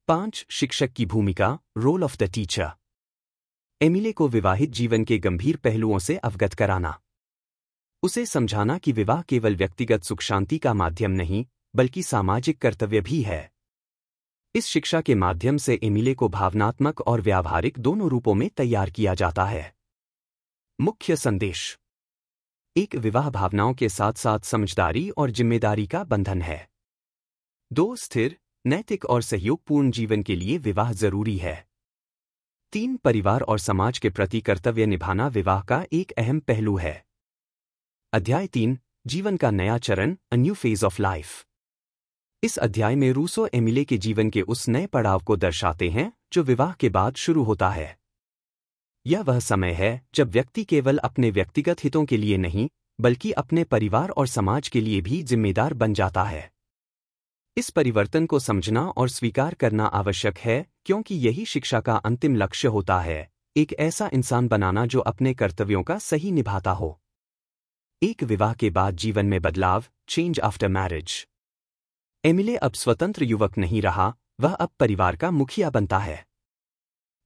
5. शिक्षक की भूमिका, role of the teacher. Emile को विवाहित जीवन के गंभीर पहलुओं से अवगत कराना। उसे समझाना कि विवाह केवल व्यक्तिगत सुख शांति का माध्यम नहीं, बल्कि सामाजिक कर्तव्य भी है। इस शिक्षा के माध्यम से एमिले को भावनात्मक और व्यावहारिक दोनों रूपों में तैयार किया जाता है। मुख्य संदेश: एक, विवाह भावनाओं के साथ साथ समझदारी और जिम्मेदारी का बंधन है। 2. स्थिर, नैतिक और सहयोगपूर्ण जीवन के लिए विवाह जरूरी है। 3. परिवार और समाज के प्रति कर्तव्य निभाना विवाह का एक अहम पहलू है। अध्याय 3, जीवन का नया चरण, a new phase of life. इस अध्याय में रूसो एमिले के जीवन के उस नए पड़ाव को दर्शाते हैं जो विवाह के बाद शुरू होता है। यह वह समय है जब व्यक्ति केवल अपने व्यक्तिगत हितों के लिए नहीं, बल्कि अपने परिवार और समाज के लिए भी जिम्मेदार बन जाता है। इस परिवर्तन को समझना और स्वीकार करना आवश्यक है, क्योंकि यही शिक्षा का अंतिम लक्ष्य होता है, एक ऐसा इंसान बनाना जो अपने कर्तव्यों का सही निभाता हो। एक, विवाह के बाद जीवन में बदलाव, चेंज आफ्टर मैरिज। एमिले अब स्वतंत्र युवक नहीं रहा, वह अब परिवार का मुखिया बनता है।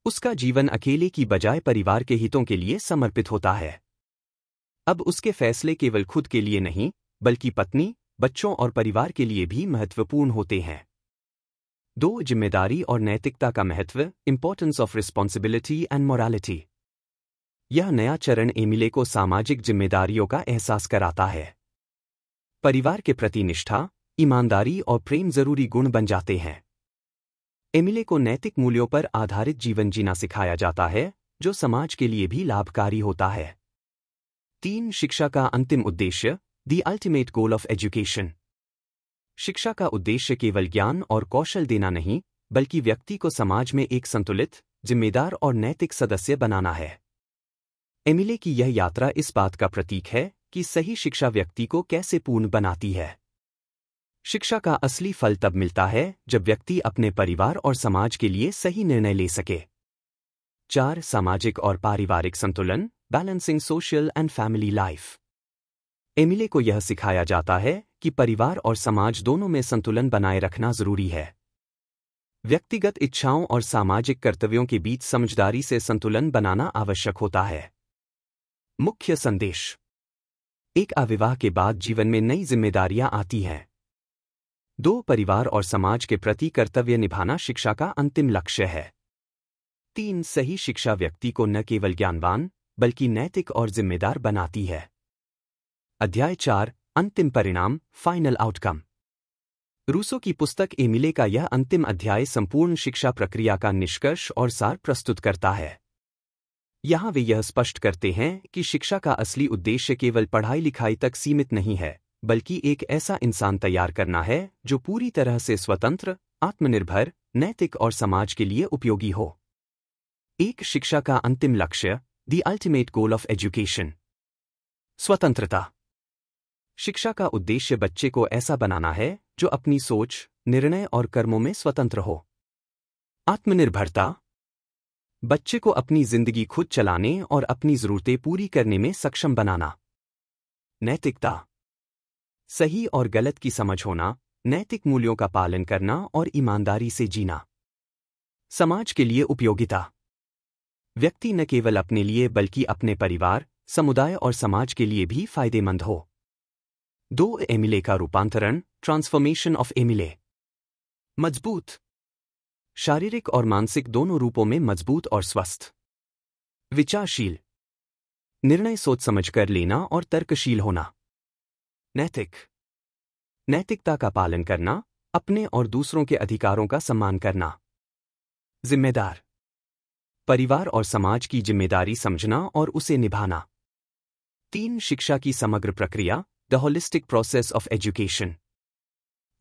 उसका जीवन अकेले की बजाय परिवार के हितों के लिए समर्पित होता है। अब उसके फैसले केवल खुद के लिए नहीं, बल्कि पत्नी, बच्चों और परिवार के लिए भी महत्वपूर्ण होते हैं। 2. जिम्मेदारी और नैतिकता का महत्व, importance of responsibility and morality. यह नया चरण एमिले को सामाजिक जिम्मेदारियों का एहसास कराता है। परिवार के प्रति निष्ठा, ईमानदारी और प्रेम जरूरी गुण बन जाते हैं। एमिले को नैतिक मूल्यों पर आधारित जीवन जीना सिखाया जाता है, जो समाज के लिए भी लाभकारी होता है। 3. शिक्षा का अंतिम उद्देश्य, the ultimate goal of education. शिक्षा का उद्देश्य केवल ज्ञान और कौशल देना नहीं, बल्कि व्यक्ति को समाज में एक संतुलित, जिम्मेदार और नैतिक सदस्य बनाना है। एमिले की यह यात्रा इस बात का प्रतीक है कि सही शिक्षा व्यक्ति को कैसे पूर्ण बनाती है। शिक्षा का असली फल तब मिलता है जब व्यक्ति अपने परिवार और समाज के लिए सही निर्णय ले सके। 4. सामाजिक और पारिवारिक संतुलन, balancing social and family life. Emile को यह सिखाया जाता है कि परिवार और समाज दोनों में संतुलन बनाए रखना जरूरी है। व्यक्तिगत इच्छाओं और सामाजिक कर्तव्यों के बीच समझदारी से संतुलन बनाना आवश्यक होता है। मुख्य संदेश: एक, विवाह के बाद जीवन में नई जिम्मेदारियां आती हैं। 2. परिवार और समाज के प्रति कर्तव्य निभाना शिक्षा का अंतिम लक्ष्य है। 3. सही शिक्षा व्यक्ति को न केवल ज्ञानवान, बल्कि नैतिक और जिम्मेदार बनाती है। अध्याय 4, अंतिम परिणाम, फाइनल आउटकम। रूसो की पुस्तक एमिले का यह अंतिम अध्याय संपूर्ण शिक्षा प्रक्रिया का निष्कर्ष और सार प्रस्तुत करता है। यहाँ वे यह स्पष्ट करते हैं कि शिक्षा का असली उद्देश्य केवल पढ़ाई लिखाई तक सीमित नहीं है, बल्कि एक ऐसा इंसान तैयार करना है जो पूरी तरह से स्वतंत्र, आत्मनिर्भर, नैतिक और समाज के लिए उपयोगी हो। एक, शिक्षा का अंतिम लक्ष्य, the ultimate goal of education. स्वतंत्रता। शिक्षा का उद्देश्य बच्चे को ऐसा बनाना है जो अपनी सोच, निर्णय और कर्मों में स्वतंत्र हो। आत्मनिर्भरता। बच्चे को अपनी जिंदगी खुद चलाने और अपनी जरूरतें पूरी करने में सक्षम बनाना। नैतिकता। सही और गलत की समझ होना, नैतिक मूल्यों का पालन करना और ईमानदारी से जीना। समाज के लिए उपयोगिता। व्यक्ति न केवल अपने लिए बल्कि अपने परिवार, समुदाय और समाज के लिए भी फायदेमंद हो। 2. एमिले का रूपांतरण, ट्रांसफॉर्मेशन ऑफ एमिले। मजबूत। शारीरिक और मानसिक दोनों रूपों में मजबूत और स्वस्थ। विचारशील। निर्णय सोच समझकर लेना और तर्कशील होना। नैतिक। नैतिकता का पालन करना, अपने और दूसरों के अधिकारों का सम्मान करना। जिम्मेदार। परिवार और समाज की जिम्मेदारी समझना और उसे निभाना। 3. शिक्षा की समग्र प्रक्रिया, the holistic process of education.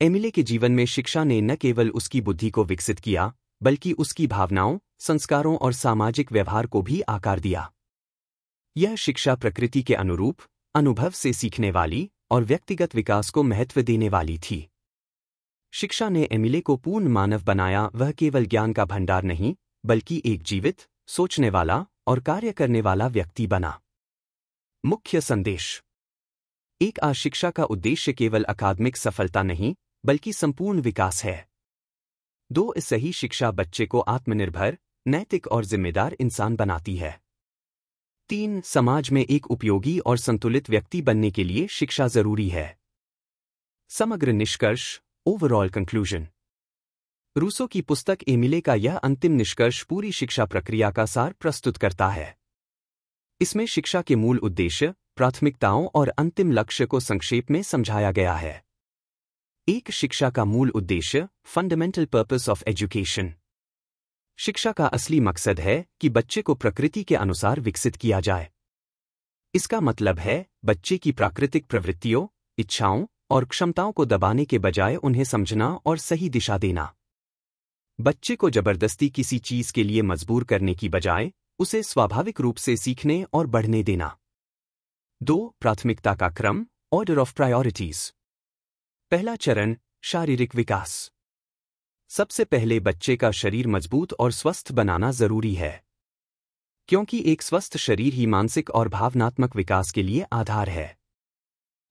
Emile के जीवन में शिक्षा ने न केवल उसकी बुद्धि को विकसित किया, बल्कि उसकी भावनाओं, संस्कारों और सामाजिक व्यवहार को भी आकार दिया। यह शिक्षा प्रकृति के अनुरूप, अनुभव से सीखने वाली और व्यक्तिगत विकास को महत्व देने वाली थी। शिक्षा ने एमिले को पूर्ण मानव बनाया, वह केवल ज्ञान का भंडार नहीं, बल्कि एक जीवित, सोचने वाला और कार्य करने वाला व्यक्ति बना। मुख्य संदेश: एक शिक्षा का उद्देश्य केवल अकादमिक सफलता नहीं, बल्कि संपूर्ण विकास है। 2 सही शिक्षा बच्चे को आत्मनिर्भर, नैतिक और जिम्मेदार इंसान बनाती है। 3 समाज में एक उपयोगी और संतुलित व्यक्ति बनने के लिए शिक्षा जरूरी है। समग्र निष्कर्ष, ओवरऑल कंक्लूजन। रूसो की पुस्तक एमिले का यह अंतिम निष्कर्ष पूरी शिक्षा प्रक्रिया का सार प्रस्तुत करता है। इसमें शिक्षा के मूल उद्देश्य, प्राथमिकताओं और अंतिम लक्ष्य को संक्षेप में समझाया गया है। 1 शिक्षा का मूल उद्देश्य, फंडामेंटल पर्पस ऑफ एजुकेशन। शिक्षा का असली मकसद है कि बच्चे को प्रकृति के अनुसार विकसित किया जाए। इसका मतलब है बच्चे की प्राकृतिक प्रवृत्तियों, इच्छाओं और क्षमताओं को दबाने के बजाय उन्हें समझना और सही दिशा देना। बच्चे को जबरदस्ती किसी चीज के लिए मजबूर करने की बजाय उसे स्वाभाविक रूप से सीखने और बढ़ने देना। 2 प्राथमिकता का क्रम, ऑर्डर ऑफ प्रायोरिटीज। पहला चरण, शारीरिक विकास। सबसे पहले बच्चे का शरीर मजबूत और स्वस्थ बनाना जरूरी है, क्योंकि एक स्वस्थ शरीर ही मानसिक और भावनात्मक विकास के लिए आधार है।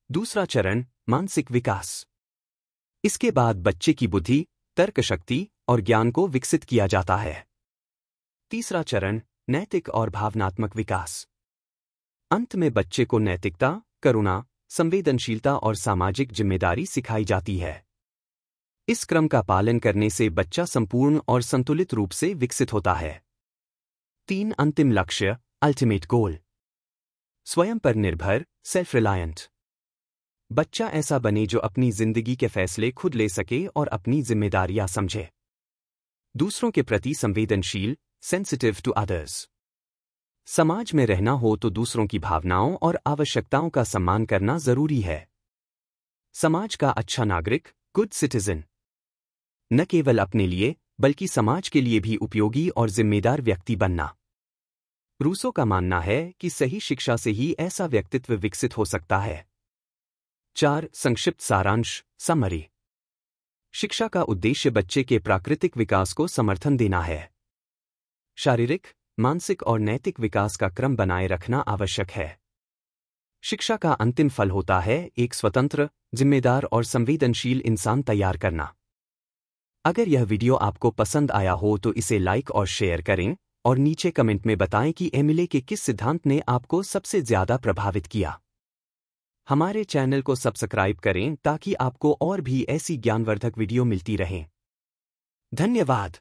दूसरा चरण, मानसिक विकास। इसके बाद बच्चे की बुद्धि, तर्क शक्ति और ज्ञान को विकसित किया जाता है। तीसरा चरण, नैतिक और भावनात्मक विकास। अंत में बच्चे को नैतिकता, करुणा, संवेदनशीलता और सामाजिक जिम्मेदारी सिखाई जाती है। इस क्रम का पालन करने से बच्चा संपूर्ण और संतुलित रूप से विकसित होता है। 3 अंतिम लक्ष्य, अल्टीमेट गोल। स्वयं पर निर्भर, सेल्फ रिलायंट। बच्चा ऐसा बने जो अपनी जिंदगी के फैसले खुद ले सके और अपनी जिम्मेदारियां समझे। दूसरों के प्रति संवेदनशील, सेंसिटिव टू अदर्स। समाज में रहना हो तो दूसरों की भावनाओं और आवश्यकताओं का सम्मान करना जरूरी है। समाज का अच्छा नागरिक, गुड सिटीजन। न केवल अपने लिए बल्कि समाज के लिए भी उपयोगी और जिम्मेदार व्यक्ति बनना। रूसो का मानना है कि सही शिक्षा से ही ऐसा व्यक्तित्व विकसित हो सकता है। 4 संक्षिप्त सारांश, समरी। शिक्षा का उद्देश्य बच्चे के प्राकृतिक विकास को समर्थन देना है। शारीरिक, मानसिक और नैतिक विकास का क्रम बनाए रखना आवश्यक है। शिक्षा का अंतिम फल होता है एक स्वतंत्र, जिम्मेदार और संवेदनशील इंसान तैयार करना। अगर यह वीडियो आपको पसंद आया हो तो इसे लाइक और शेयर करें और नीचे कमेंट में बताएं कि एमिले के किस सिद्धांत ने आपको सबसे ज्यादा प्रभावित किया। हमारे चैनल को सब्सक्राइब करें ताकि आपको और भी ऐसी ज्ञानवर्धक वीडियो मिलती रहें। धन्यवाद।